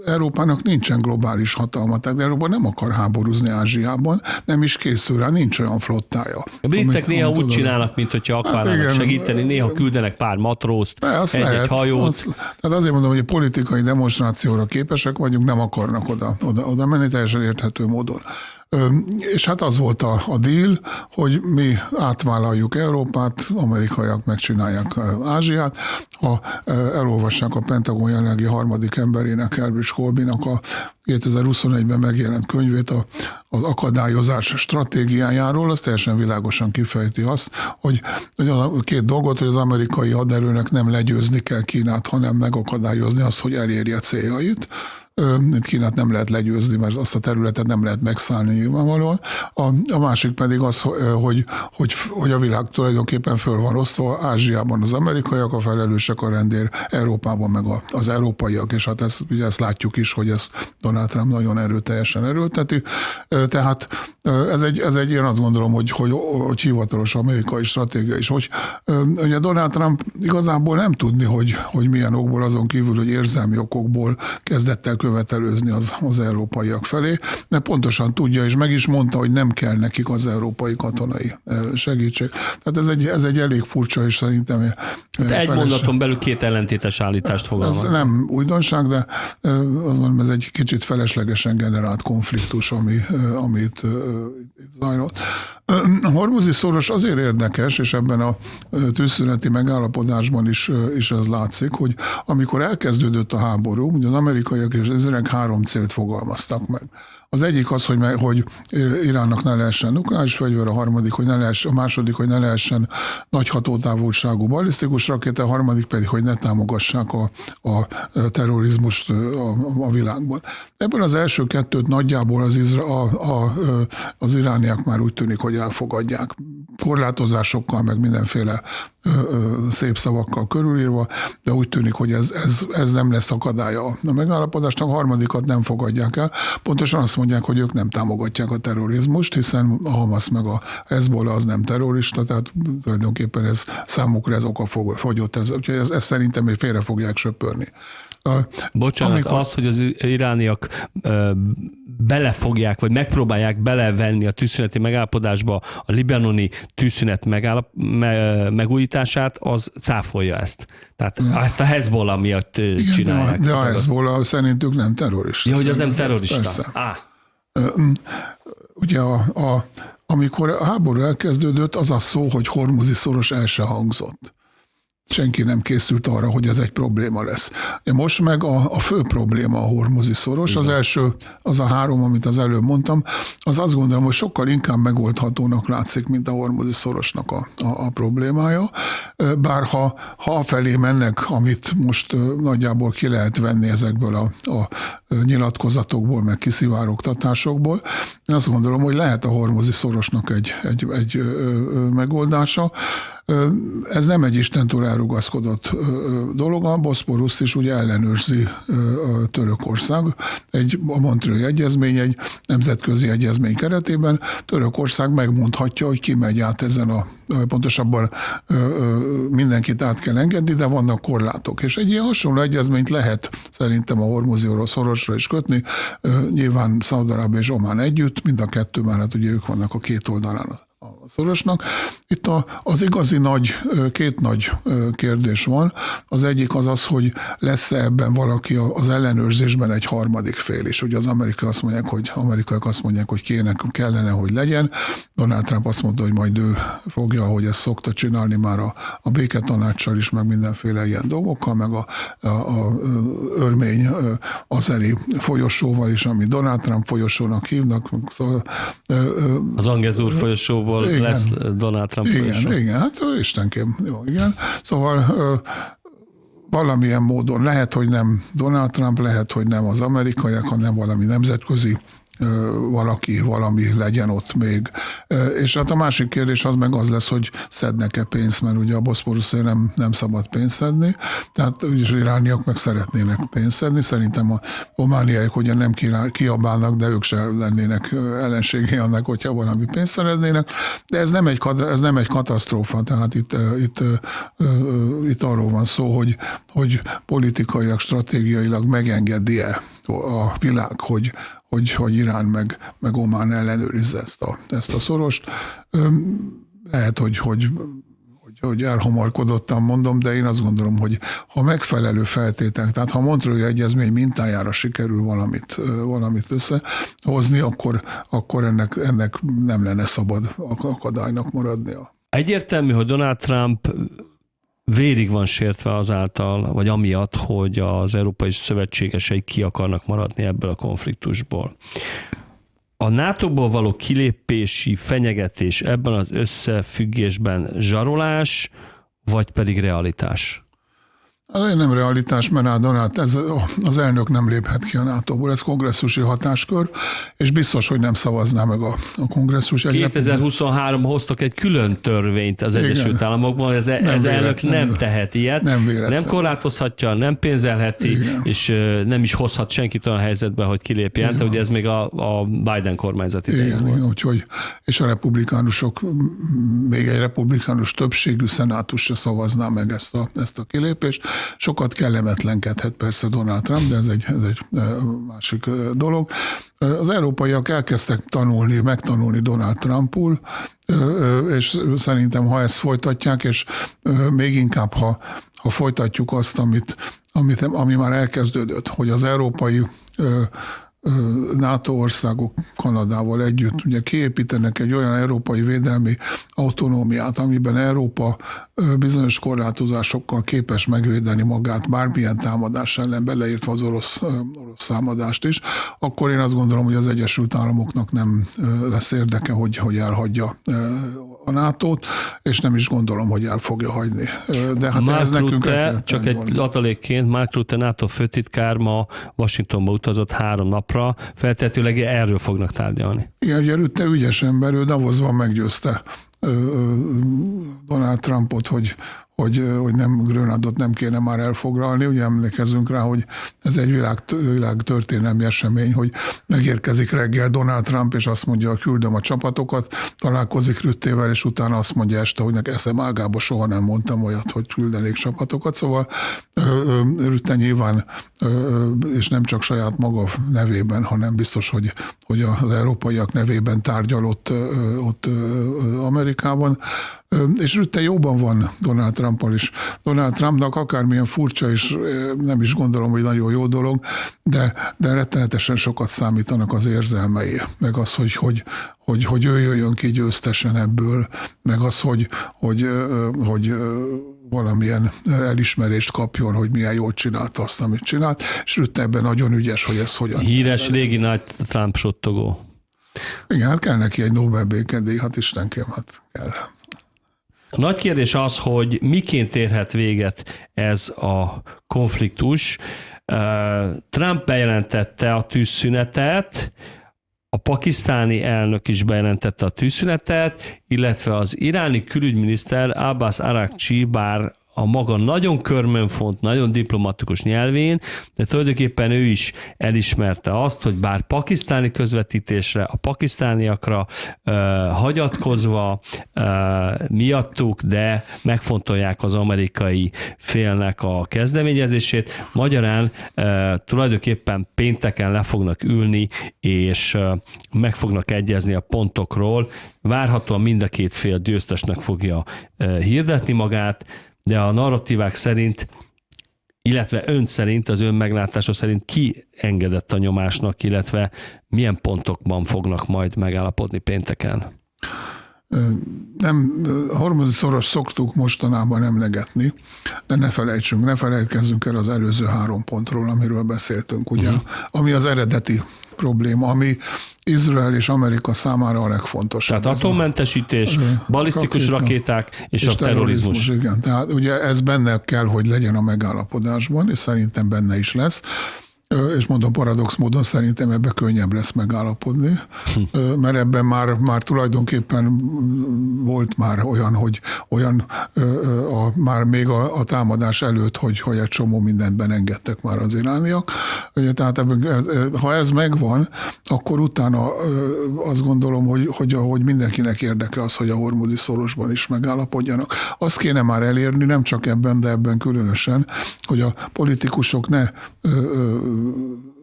Európának nincsen globális hatalma, tehát Európa nem akar háborúzni Ázsiában, nem is készül rá, nincs olyan flottája. A britek néha úgy csinálnak, mint hogyha akarnának segíteni, néha küldenek pár matrózt, egy hajót. Tehát azért mondom, hogy a politikai demonstrációra képesek vagyunk, nem akarnak oda menni, teljesen érthető módon. És hát az volt a deal, hogy mi átvállaljuk Európát, amerikaiak megcsinálják Ázsiát. Ha elolvassák a Pentagon jelenlegi harmadik emberének, Herbert Colbynak a 2021-ben megjelent könyvét az akadályozás stratégiájáról, az teljesen világosan kifejti azt, hogy a két dolgot, hogy az amerikai haderőnek nem legyőzni kell Kínát, hanem megakadályozni azt, hogy elérje céljait. Kínát nem lehet legyőzni, mert azt a területet nem lehet megszállni nyilvánvalóan. A másik pedig az, hogy a világ tulajdonképpen föl van osztva, Ázsiában az amerikaiak a felelősek a rendér, Európában meg az európaiak, és hát ezt látjuk is, hogy ezt Donald Trump nagyon erőteljesen erőlteti. Tehát ez egy én azt gondolom, hogy hivatalos amerikai stratégia is. Ugye Donald Trump igazából nem tudni, hogy milyen okból, azon kívül, hogy érzelmi okokból kezdett el követelőzni az európaiak felé, de pontosan tudja, és meg is mondta, hogy nem kell nekik az európai katonai segítség. Tehát ez egy elég furcsa, és szerintem... Egy mondaton belül két ellentétes állítást fogalmaz. Ez nem újdonság, de azt mondom, ez egy kicsit feleslegesen generált konfliktus, amit zajlott. A hormuzi szoros azért érdekes, és ebben a tűzszüneti megállapodásban is ez látszik, hogy amikor elkezdődött a háború, ugye az amerikaiak és az izraeliek 3 célt fogalmaztak meg. Az egyik az, hogy Iránnak ne lehessen nukleáris fegyver, a második, hogy ne lehessen nagy hatótávolságú balisztikus rakéta, a harmadik pedig, hogy ne támogassák a terrorizmust a világban. Ebből az első kettőt nagyjából az irániak már úgy tűnik, hogy elfogadják. Korlátozásokkal, meg mindenféle szép szavakkal körülírva, de úgy tűnik, hogy ez nem lesz akadálya a megállapodásnak, a harmadikat nem fogadják el. Pontosan azt mondják, hogy ők nem támogatják a terrorizmust, hiszen a Hamas meg a Hezbollah az nem terrorista, tehát tulajdonképpen ez számukra ez okafogyott. Úgyhogy ezt szerintem még félre fogják söpörni. Bocsánat, az, hogy az irániak belefogják, vagy megpróbálják belevenni a tűzszüneti megállapodásba a libanoni tűzszünet megújítását, az cáfolja ezt. Tehát ezt a Hezbollah miatt csinálják. De a Hezbollah szerintük nem terrorista. Ja, hogy az nem terrorista. Persze. Ugye amikor a háború elkezdődött, az a szó, hogy hormuzi szoros el se hangzott. Senki nem készült arra, hogy ez egy probléma lesz. Most meg a fő probléma a hormuzi szoros. Igen. Az első, az a 3, amit az előbb mondtam, az azt gondolom, hogy sokkal inkább megoldhatónak látszik, mint a hormuzi szorosnak a problémája. Bár ha afelé mennek, amit most nagyjából ki lehet venni ezekből a nyilatkozatokból, meg kiszivárogtatásokból, én azt gondolom, hogy lehet a hormuzi szorosnak egy megoldása. Ez nem egy Istentől elrugaszkodott dolog, a Boszporuszt is ugye ellenőrzi Törökország. A Montreux egyezmény, egy nemzetközi egyezmény keretében Törökország megmondhatja, hogy ki megy át ezen pontosabban mindenkit át kell engedni, de vannak korlátok. És egy ilyen hasonló egyezményt lehet szerintem a hormuzi szorosra is kötni, nyilván Szaúd-Arábia és Omán együtt, mind a kettő, már hát ugye ők vannak a két oldalán a szorosnak. Itt az igazi két nagy kérdés van. Az egyik az, hogy lesz-e ebben valaki az ellenőrzésben egy harmadik fél is. Ugye az amerikaiak azt mondják, hogy kellene, hogy legyen. Donald Trump azt mondta, hogy majd ő fogja, ahogy ezt szokta csinálni már a béketanácssal is, meg mindenféle ilyen dolgokkal, meg a örmény azeri folyosóval is, ami Donald Trump folyosónak hívnak. Szóval, az Angezúr folyosóból igen, lesz Donald Trump folyosó. Igen, hát istenkém. Jó, igen. Szóval valamilyen módon lehet, hogy nem Donald Trump, lehet, hogy nem az amerikaiak, hanem valami nemzetközi valami legyen ott még. És hát a másik kérdés az meg az lesz, hogy szednek-e pénzt, mert ugye a Boszporuszért nem szabad pénzt szedni, tehát úgyis irániak meg szeretnének pénzt szedni. Szerintem a omániaiak ugye nem kiabálnak, de ők se lennének ellenségei annak, hogyha valami pénzt szeretnének. De ez nem egy katasztrófa, tehát itt arról van szó, hogy politikailag, stratégiailag megengedi-e a világ, hogy Irán meg Omán ellenőrizze ezt a szorost. Lehet, hogy elhamarkodottan mondom, de én azt gondolom, hogy ha megfelelő feltételek, tehát ha a Montreux-i egyezmény mintájára sikerül valamit összehozni, akkor ennek nem lenne szabad akadálynak maradnia. Egyértelmű, hogy Donald Trump vérig van sértve azáltal, vagy amiatt, hogy az európai szövetségesei ki akarnak maradni ebből a konfliktusból. A NATO-ból való kilépési fenyegetés ebben az összefüggésben zsarolás, vagy pedig realitás? Ez nem realitás, mert az elnök nem léphet ki a NATO-ból, ez kongresszusi hatáskör, és biztos, hogy nem szavazná meg a kongresszus. 2023 hoztak egy külön törvényt az Egyesült Államokban, hogy az elnök nem tehet ilyet, nem korlátozhatja, nem pénzelheti, igen, és nem is hozhat senkit olyan helyzetbe, hogy kilépjen, tehát ugye ez még a Biden kormányzat idején volt. Úgyhogy, és a republikánusok, még egy republikánus többségű szenátus se szavazná meg ezt a kilépést. Sokat kellemetlenkedhet persze Donald Trump, de ez egy másik dolog. Az európaiak elkezdtek megtanulni Donald Trumpul, és szerintem, ha ezt folytatják, és még inkább, ha folytatjuk azt, ami már elkezdődött, hogy az európai NATO országok Kanadával együtt ugye kiépítenek egy olyan európai védelmi autonómiát, amiben Európa bizonyos korlátozásokkal képes megvédeni magát bármilyen támadás ellen, beleértve az orosz támadást is, akkor én azt gondolom, hogy az Egyesült Államoknak nem lesz érdeke, hogy elhagyja a NATO-t, és nem is gondolom, hogy el fogja hagyni. De hát Mark ez nekünk Rutte, csak egy adalékként, Mark Rutte NATO főtitkár ma Washingtonba utazott 3 napra, feltehetőleg erről fognak tárgyalni. Igen, ugye Rutte ügyes ember, ő Davosban meggyőzte Donald Trumpot, hogy nem Grönlandot nem kéne már elfoglalni. Ugye emlékezünk rá, hogy ez egy világ történelmi esemény, hogy megérkezik reggel Donald Trump, és azt mondja, hogy küldöm a csapatokat, találkozik Ruttével, és utána azt mondja este, hogy nekem eszem ágába soha nem mondtam olyat, hogy küldenék csapatokat. Szóval Rutte nyilván, és nem csak saját maga nevében, hanem biztos, hogy az európaiak nevében tárgyal ott Amerikában. És Rutte jóban van Donald Trumppal is. Donald Trumpnak akármilyen furcsa, és nem is gondolom, hogy nagyon jó dolog, de rettenetesen sokat számítanak az érzelmei, meg az, hogy ő jöjjön ki győztesen ebből, meg az, hogy valamilyen elismerést kapjon, hogy milyen jól csinálta azt, amit csinált, és Rutte ebben nagyon ügyes, hogy ez hogyan. Híres régi nagy Trump sottogó. Igen, hát kell neki egy Nobel békedíj, hát Istenkém, hát kell. A nagy kérdés az, hogy miként érhet véget ez a konfliktus. Trump bejelentette a tűzszünetet, a pakisztáni elnök is bejelentette a tűzszünetet, illetve az iráni külügyminiszter Abbas Araghchi, bár a maga nagyon körmönfont, nagyon diplomatikus nyelvén, de tulajdonképpen ő is elismerte azt, hogy bár pakisztáni közvetítésre, a pakisztániakra hagyatkozva miattuk, de megfontolják az amerikai félnek a kezdeményezését. Magyarán tulajdonképpen pénteken le fognak ülni, és meg fognak egyezni a pontokról. Várhatóan mind a két fél győztesnek fogja hirdetni magát, de a narratívák szerint, illetve ön szerint, az ön meglátása szerint ki engedett a nyomásnak, illetve milyen pontokban fognak majd megállapodni pénteken? Nem, harmadszoros szoktuk mostanában emlegetni, de ne felejtkezzünk el az előző 3 pontról, amiről beszéltünk, ugye, ami az eredeti probléma, ami Izrael és Amerika számára a legfontosabb. Tehát atommentesítés, balisztikus rakéták és a terrorizmus. Igen, tehát ugye ez benne kell, hogy legyen a megállapodásban, és szerintem benne is lesz. és mondom, paradox módon szerintem ebben könnyebb lesz megállapodni, mert ebben már tulajdonképpen volt már olyan, hogy már még a támadás előtt, hogy egy csomó mindent benengedtek már az irániak. Tehát ha ez megvan, akkor utána azt gondolom, hogy mindenkinek érdeke az, hogy a hormuzi szorosban is megállapodjanak. Azt kéne már elérni, nem csak ebben, de ebben különösen, hogy a politikusok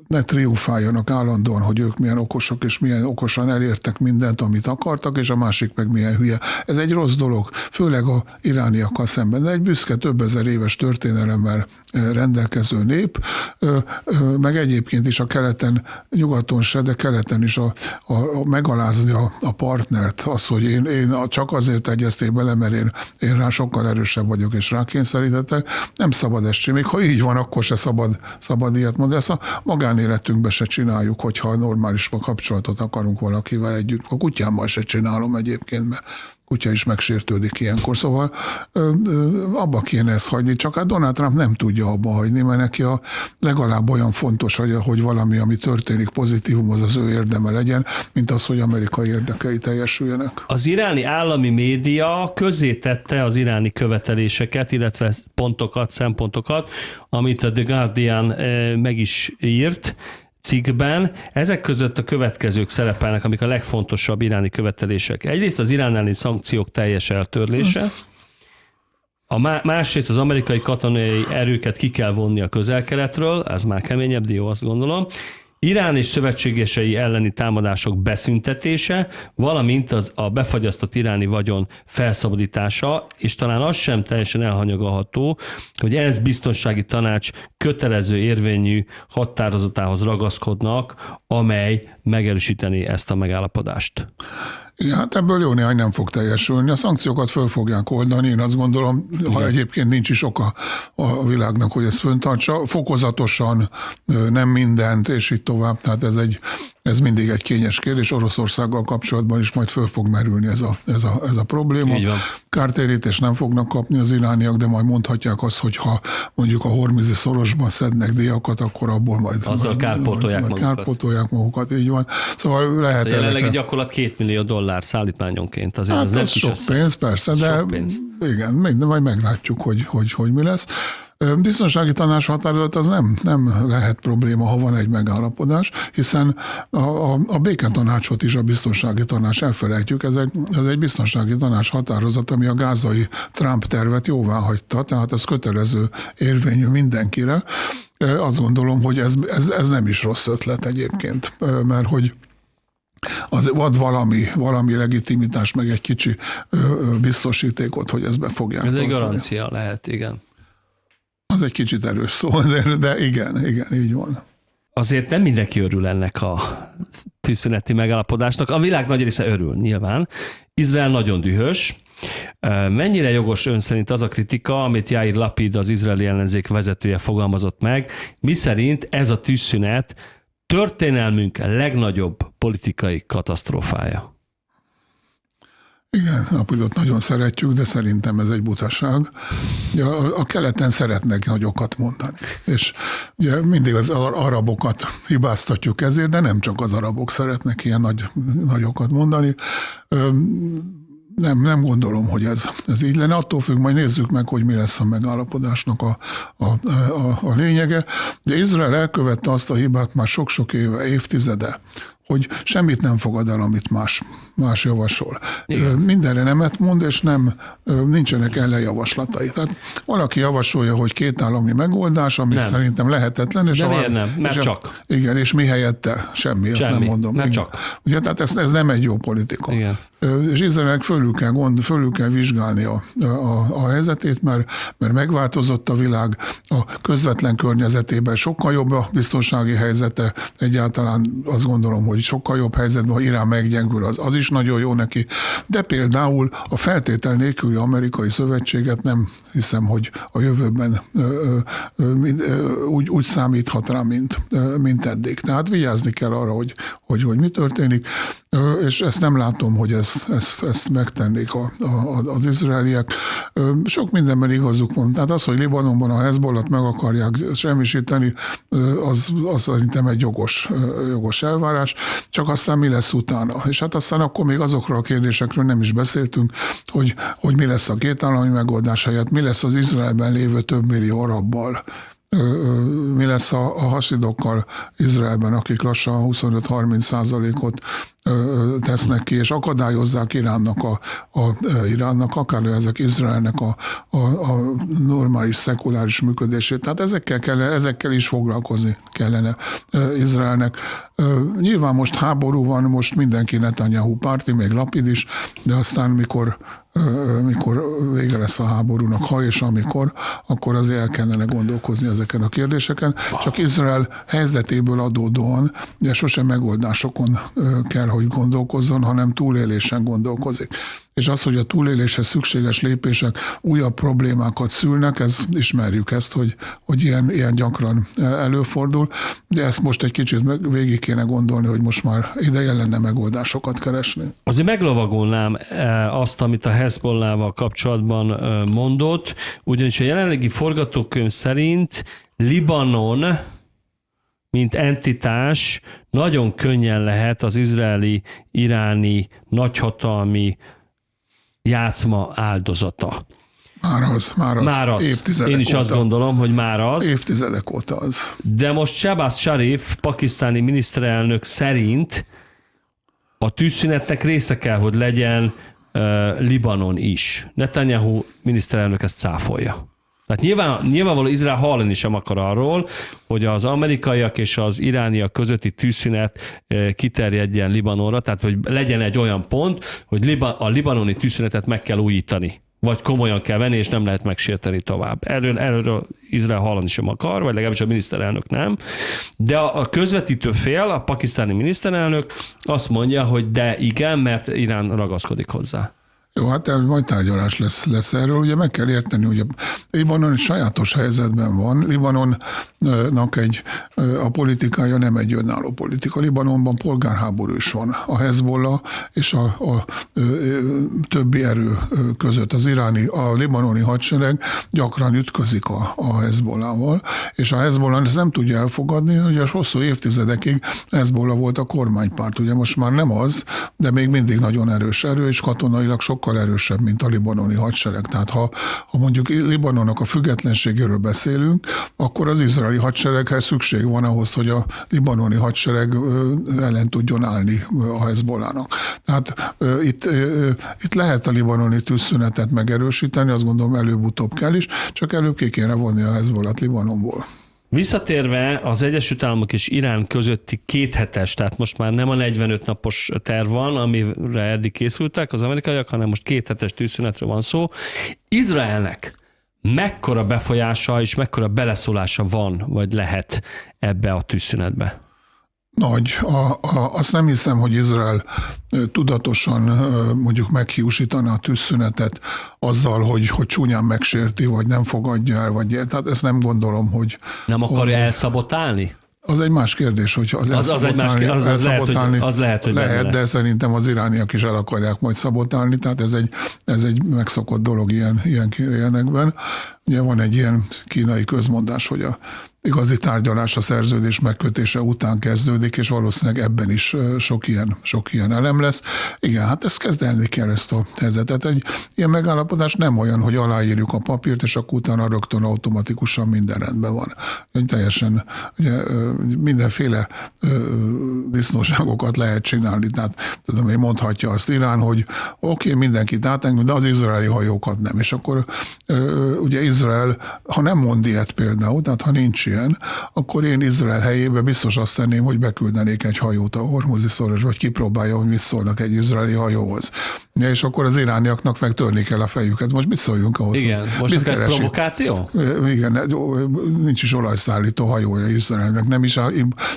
ne triumfáljanak állandóan, hogy ők milyen okosok, és milyen okosan elértek mindent, amit akartak, és a másik meg milyen hülye. Ez egy rossz dolog, főleg a irániakkal szemben. De egy büszke több ezer éves történelemmel rendelkező nép, meg egyébként is a keleten, nyugaton se, de keleten is megalázni a partnert, az, hogy én csak azért egyezték bele, mert én rá sokkal erősebb vagyok, és rákényszerítettek. Nem szabad ezt csinálni. Még ha így van, akkor se szabad ilyet mondani. Ezt a magánéletünkben se csináljuk, hogyha normális kapcsolatot akarunk valakivel együtt. A kutyámmal se csinálom egyébként, mert kutya is megsértődik ilyenkor. Szóval abba kéne ezt hagyni, csak hát Donald Trump nem tudja abba hagyni, mert neki legalább olyan fontos, hogy valami, ami történik pozitívum, az ő érdeme legyen, mint az, hogy amerikai érdekei teljesüljenek. Az iráni állami média közzétette az iráni követeléseket, illetve szempontokat, amit a The Guardian meg is írt cikkben. Ezek között a következők szerepelnek, amik a legfontosabb iráni követelések. Egyrészt az Irán elleni szankciók teljes eltörlése, másrészt az amerikai katonai erőket ki kell vonni a Közel-Keletről, ez már keményebb dió, azt gondolom. Irán és szövetségesei elleni támadások beszüntetése, valamint a befagyasztott iráni vagyon felszabadítása, és talán az sem teljesen elhanyagolható, hogy ENSZ biztonsági tanács kötelező érvényű határozatához ragaszkodnak, amely megerősíteni ezt a megállapodást. Ja, hát ebből jó néhány nem fog teljesülni. A szankciókat föl fogják oldani, én azt gondolom, ha egyébként nincs is oka a világnak, hogy ezt föntartsa, fokozatosan, nem mindent, és így tovább. Tehát ez mindig egy kényes kérdés. Oroszországgal kapcsolatban is majd föl fog merülni ez a probléma. Kártérítést nem fognak kapni az irániak, de majd mondhatják azt, hogy ha mondjuk a hormuzi szorosban szednek díjakat, akkor abból majd kárpótolják magukat. Így van. Szóval lehet jelenlegi gyakorlat $2 millió szállítmányonként. Azért hát ez nem kis sok pénz, persze, de igen, majd meglátjuk, hogy mi lesz. Biztonsági tanács határozat az nem lehet probléma, ha van egy megállapodás, hiszen a béketanácsot is a biztonsági tanács elfelejtjük. Ez egy biztonsági tanács határozat, ami a gázai Trump tervet jóvá hagyta, tehát ez kötelező érvényű mindenkire. Azt gondolom, hogy ez nem is rossz ötlet egyébként, mert hogy az ad valami legitimitás, meg egy kicsi biztosítékot, hogy ezt be fogják. Ez egy garancia lehet, igen. Az egy kicsit erős szó, de igen, így van. Azért nem mindenki örül ennek a tűzszüneti megállapodásnak. A világ nagy része örül, nyilván. Izrael nagyon dühös. Mennyire jogos ön szerint az a kritika, amit Yair Lapid, az izraeli ellenzék vezetője fogalmazott meg, miszerint ez a tűzszünet történelmünk legnagyobb politikai katasztrófája? Igen, Lapidot nagyon szeretjük, de szerintem ez egy butaság. Ugye a keleten szeretnek nagyokat mondani, és ugye mindig az arabokat hibáztatjuk ezért, de nem csak az arabok szeretnek ilyen nagyokat mondani. Nem gondolom, hogy ez így lenne. Attól függ, majd nézzük meg, hogy mi lesz a megállapodásnak a lényege. De Izrael elkövette azt a hibát már sok-sok évtizede, hogy semmit nem fogad el, amit más javasol. Igen. Mindenre nemet mond, és nincsenek ellenjavaslatai. Tehát valaki javasolja, hogy kétállami megoldás, ami szerintem lehetetlen. És de miért nem? Mert csak. Igen, és mi helyette? Semmi, ezt nem mondom. Mert csak. Ugye, tehát ez nem egy jó politika. Igen. És Izraelnek fölül kell vizsgálni a helyzetét, mert megváltozott a világ, a közvetlen környezetében sokkal jobb a biztonsági helyzete. Egyáltalán azt gondolom, hogy sokkal jobb helyzetben, ha Irán meggyengül, az is nagyon jó neki, de például a feltétel nélküli amerikai szövetséget nem hiszem, hogy a jövőben úgy számíthat rá, mint eddig. Tehát vigyázni kell arra, hogy mi történik, és ezt nem látom, hogy ezt megtennék az izraeliek. Sok mindenben igazuk van. Tehát az, hogy Libanonban a Hezbollat meg akarják semmisíteni, az szerintem egy jogos elvárás, csak aztán mi lesz utána. És hát aztán akkor még azokról a kérdésekről nem is beszéltünk, hogy mi lesz a kétállami megoldás helyett, mi lesz az Izraelben lévő több millió arabbal, mi lesz a hasidokkal Izraelben, akik lassan 25-30%-ot tesznek ki, és akadályozzák Iránnak, akár ezek Izraelnek a normális, szekuláris működését. Tehát ezekkel is foglalkozni kellene Izraelnek. Nyilván most háború van, most mindenki Netanyahu párti, még Lapid is, de aztán mikor vége lesz a háborúnak, ha és amikor, akkor azért el kellene gondolkozni ezeken a kérdéseken. Csak Izrael helyzetéből adódóan, de sosem megoldásokon kell, hogy gondolkozzon, hanem túlélésen gondolkozik. És az, hogy a túléléshez szükséges lépések újabb problémákat szülnek, ismerjük ezt, hogy ilyen gyakran előfordul, de ezt most egy kicsit végig kéne gondolni, hogy most már ideje lenne megoldásokat keresni. Azért meglovagolnám azt, amit a Hezbollával kapcsolatban mondott, ugyanis a jelenlegi forgatókönyv szerint Libanon, mint entitás, nagyon könnyen lehet az izraeli-iráni nagyhatalmi játszma áldozata. Már az. Évtizedek Én is óta. azt gondolom, hogy már az. Évtizedek óta az. De most Shehbaz Sharif, pakisztáni miniszterelnök szerint a tűzszünetnek része kell, hogy legyen Libanon is. Netanyahu miniszterelnök ezt cáfolja. Tehát nyilvánvaló Izrael hallani sem akar arról, hogy az amerikaiak és az irániak közötti tűzszünet kiterjedjen Libanonra, tehát hogy legyen egy olyan pont, hogy a libanoni tűzszünetet meg kell újítani, vagy komolyan kell venni, és nem lehet megsérteni tovább. Erről Izrael hallani sem akar, vagy legalábbis a miniszterelnök nem. De a közvetítő fél, a pakisztáni miniszterelnök azt mondja, hogy de igen, mert Irán ragaszkodik hozzá. Jó, hát majd tárgyalás lesz erről. Ugye meg kell érteni, hogy Libanon egy sajátos helyzetben van. Libanonnak a politikája nem egy önálló politika. Libanonban polgárháború is van. A Hezbollah és a többi erő között. A libanoni hadsereg gyakran ütközik a Hezbollahval, és a Hezbollah ezt nem tudja elfogadni, hogy a hosszú évtizedekig Hezbollah volt a kormánypárt. Ugye most már nem az, de még mindig nagyon erős erő, és katonailag sokkal erősebb, mint a libanoni hadsereg. Tehát ha mondjuk Libanonnak a függetlenségéről beszélünk, akkor az izraeli hadsereghez szükség van ahhoz, hogy a libanoni hadsereg ellen tudjon állni a Hezbollahnak. Tehát itt lehet a libanoni tűzszünetet megerősíteni, azt gondolom előbb-utóbb kell is, csak előbb ki kéne vonni a Hezbollat Libanonból. Visszatérve az Egyesült Államok és Irán közötti 2 hetes, tehát most már nem a 45 napos terv van, amire eddig készültek az amerikaiak, hanem most 2 hetes tűzszünetről van szó. Izraelnek mekkora befolyása és mekkora beleszólása van, vagy lehet ebbe a tűzszünetbe? Nagy. Azt nem hiszem, hogy Izrael tudatosan mondjuk meghiúsítaná a tűzszünetet azzal, hogy csúnyán megsérti, vagy nem fogadja el, tehát ezt nem gondolom, hogy... Nem akarja elszabotálni? Az egy más kérdés, hogy az lehet, hogy de szerintem az irániak is el akarják majd szabotálni, tehát ez egy megszokott dolog ilyenekben. Ugye van egy ilyen kínai közmondás, hogy a igazi tárgyalás a szerződés megkötése után kezdődik, és valószínűleg ebben is sok ilyen elem lesz. Igen, hát ezt kezdeni kell, ezt a helyzetet. Egy ilyen megállapodás nem olyan, hogy aláírjuk a papírt, és akkor utána rögtön automatikusan minden rendben van. Teljesen ugye, mindenféle disznóságokat lehet csinálni. Tehát tudom, én mondhatja azt Irán, hogy oké, mindenkit átengedünk, de az izraeli hajókat nem. És akkor ugye Izrael, ha nem mond ilyet például, tehát ha nincs ilyen, akkor én Izrael helyébe biztos azt tenném, hogy beküldenék egy hajót a Hormuzi szorosba, vagy kipróbálja, hogy mit szólnak egy izraeli hajóhoz. Ja, és akkor az irániaknak meg törni kell a fejüket. Most mit szóljunk ahhoz? Igen, most ez provokáció? Igen, nincs is olajszállító hajója Izraelnek, nem is.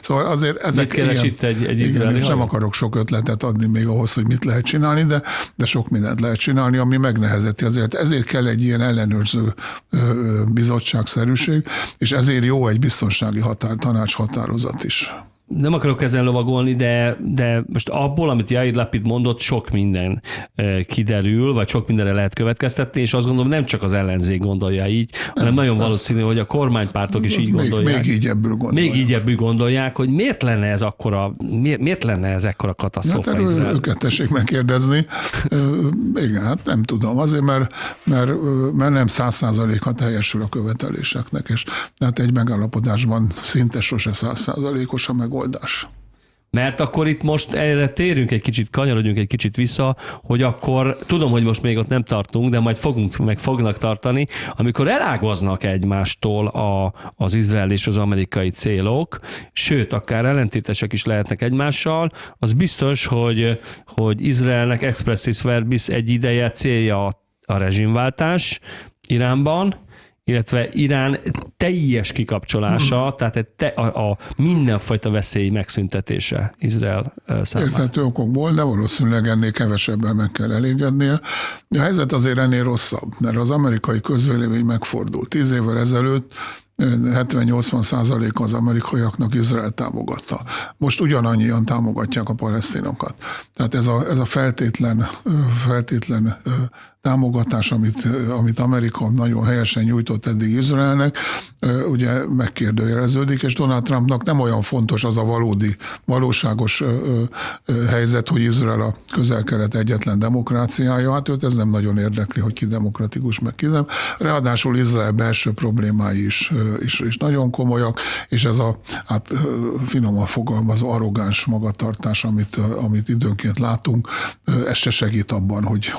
Szóval azért ezek... Mit keres itt egy izraeli hajó? Nem akarok sok ötletet adni még ahhoz, hogy mit lehet csinálni, de sok mindent lehet csinálni, ami megnehezeti azért. Ezért kell egy ilyen ellenőrző bizottságszerűség, és ezért jó egy biztonsági tanács határozat is. Nem akarok ezen lovagolni, de most abból, amit Jair Lapid mondott, sok minden kiderül, vagy sok mindenre lehet következtetni, és azt gondolom, nem csak az ellenzék gondolja így, hanem nagyon valószínű, hogy a kormánypártok is így gondolják. Még így ebből gondolják. Még így ebből gondolják, hogy miért lenne ez ekkora katasztrófa hát Izrael? Őket tessék megkérdezni. Igen, hát nem tudom. Azért, mert nem 100%-a teljesül a követeléseknek, és hát egy megállapodásban szinte sose 100%-os a megoldás. Mert akkor itt most erre térünk egy kicsit, kanyarodjunk egy kicsit vissza, hogy akkor, tudom, hogy most még ott nem tartunk, de majd fognak tartani, amikor elágaznak egymástól az izrael és az amerikai célok, sőt, akár ellentétesek is lehetnek egymással, az biztos, hogy Izraelnek expressis verbis egy ideje célja a rezsimváltás Iránban, illetve Irán teljes kikapcsolása, tehát a mindenfajta veszély megszüntetése Izrael számára. Érthető okokból, de valószínűleg ennél kevesebben meg kell elégednie. A helyzet azért ennél rosszabb, mert az amerikai közvélemény megfordult. 10 évvel ezelőtt 70-80% az amerikaiaknak Izrael támogatta. Most ugyanannyian támogatják a palesztinokat. Tehát ez a feltétlen támogatás, amit Amerika nagyon helyesen nyújtott eddig Izraelnek, ugye megkérdőjeleződik, és Donald Trumpnak nem olyan fontos az a valóságos helyzet, hogy Izrael a közel-kelet egyetlen demokráciája, hát őt ez nem nagyon érdekli, hogy ki demokratikus, meg ki nem. Ráadásul Izrael belső problémái is nagyon komolyak, és ez a finoman fogalmazó arrogáns magatartás, amit időnként látunk, ez se segít abban, hogy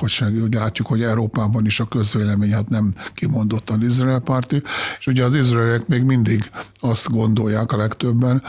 látjuk, hogy Európában is a közvélemény nem kimondottan Izrael párti, és ugye az izraeliek még mindig azt gondolják a legtöbben,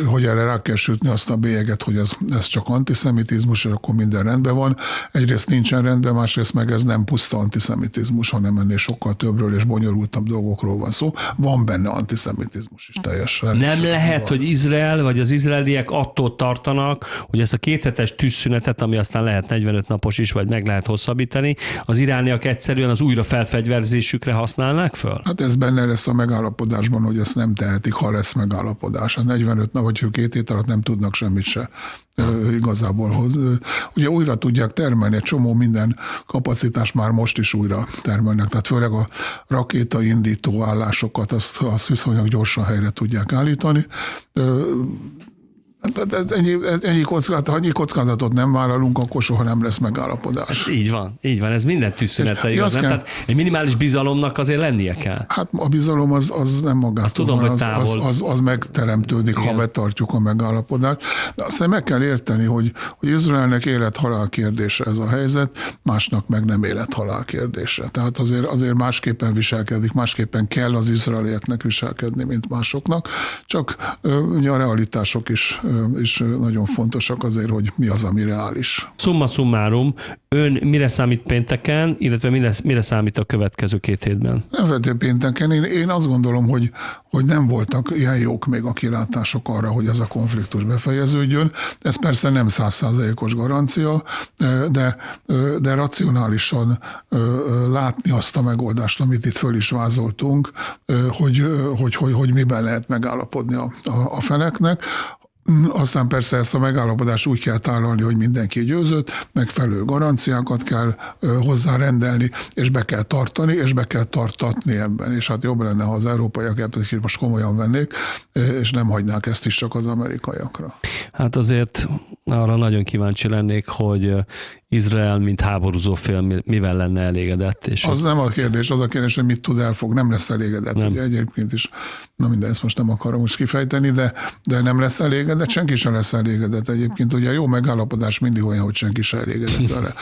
hogy erre rá kell sütni azt a bélyeget, hogy ez csak antiszemitizmus, és akkor minden rendben van. Egyrészt nincsen rendben, másrészt meg ez nem puszta antiszemitizmus, hanem ennél sokkal többről és bonyolultabb dolgokról van szó. Van benne antiszemitizmus is teljesen. Nem lehet, hogy Izrael vagy az izraeliek attól tartanak, hogy ezt a 2 hetes tűzszünetet, ami aztán lehet 45 napos is, vagy meg lehet hosszabbítani, az irániak egyszerűen az újra felfegyverzésükre használnák föl? Hát ez benne lesz a megállapodásban, hogy ezt nem tehetik, ha lesz megállapodás. A 45 nap vagy 2 hét alatt nem tudnak semmit se igazából. Ugye újra tudják termelni, egy csomó minden kapacitás már most is újra termelnek, tehát főleg a rakétaindító állásokat azt viszonylag gyorsan helyre tudják állítani. Ez ennyi kockázatot nem vállalunk, akkor soha nem lesz megállapodás. Ez így van, ez minden tűzszünetre igaz, nem? Tehát egy minimális bizalomnak azért lennie kell. Hát a bizalom az nem magától van, az megteremtődik, igen, ha betartjuk a megállapodást. De aztán meg kell érteni, hogy Izraelnek élet-halál kérdése ez a helyzet, másnak meg nem élet-halál kérdése. Tehát azért másképpen viselkedik, másképpen kell az izraelieknek viselkedni, mint másoknak, csak ugye a realitások is nagyon fontosak azért, hogy mi az, ami reális. Summa summarum, ön mire számít pénteken, illetve mire számít a következő 2 hétben? Nem feltétlenül pénteken. Én azt gondolom, hogy nem voltak ilyen jók még a kilátások arra, hogy ez a konfliktus befejeződjön. Ez persze nem 100%-os garancia, de racionálisan látni azt a megoldást, amit itt föl is vázoltunk, hogy miben lehet megállapodni a feleknek. Aztán persze ezt a megállapodást úgy kell tálalni, hogy mindenki győzött, megfelelő garanciákat kell hozzárendelni, és be kell tartani, és be kell tartatni ebben. És hát jobb lenne, ha az európaiak ezt most komolyan vennék, és nem hagynák ezt is csak az amerikaiakra. Hát azért Arra nagyon kíváncsi lennék, hogy Izrael, mint háborúzó fél, mivel lenne elégedett. És az nem a kérdés, az a kérdés, hogy mit tud elfog, nem lesz elégedett. Nem. Ugye egyébként is, na minden, ezt most nem akarom most kifejteni, de nem lesz elégedett, senki sem lesz elégedett egyébként. Ugye a jó megállapodás mindig olyan, hogy senki sem elégedett vele.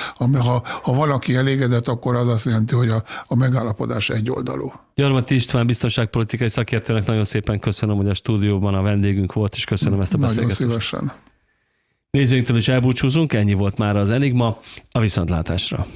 Ha valaki elégedett, akkor az azt jelenti, hogy a megállapodás egyoldalú. Gyarmati István biztonságpolitikai szakértőnek nagyon szépen köszönöm, hogy a stúdióban a vendégünk volt, és köszönöm ezt a beszélgetést. Nagyon szívesen. Nézőinktől is elbúcsúzunk, ennyi volt már az Enigma, a viszontlátásra.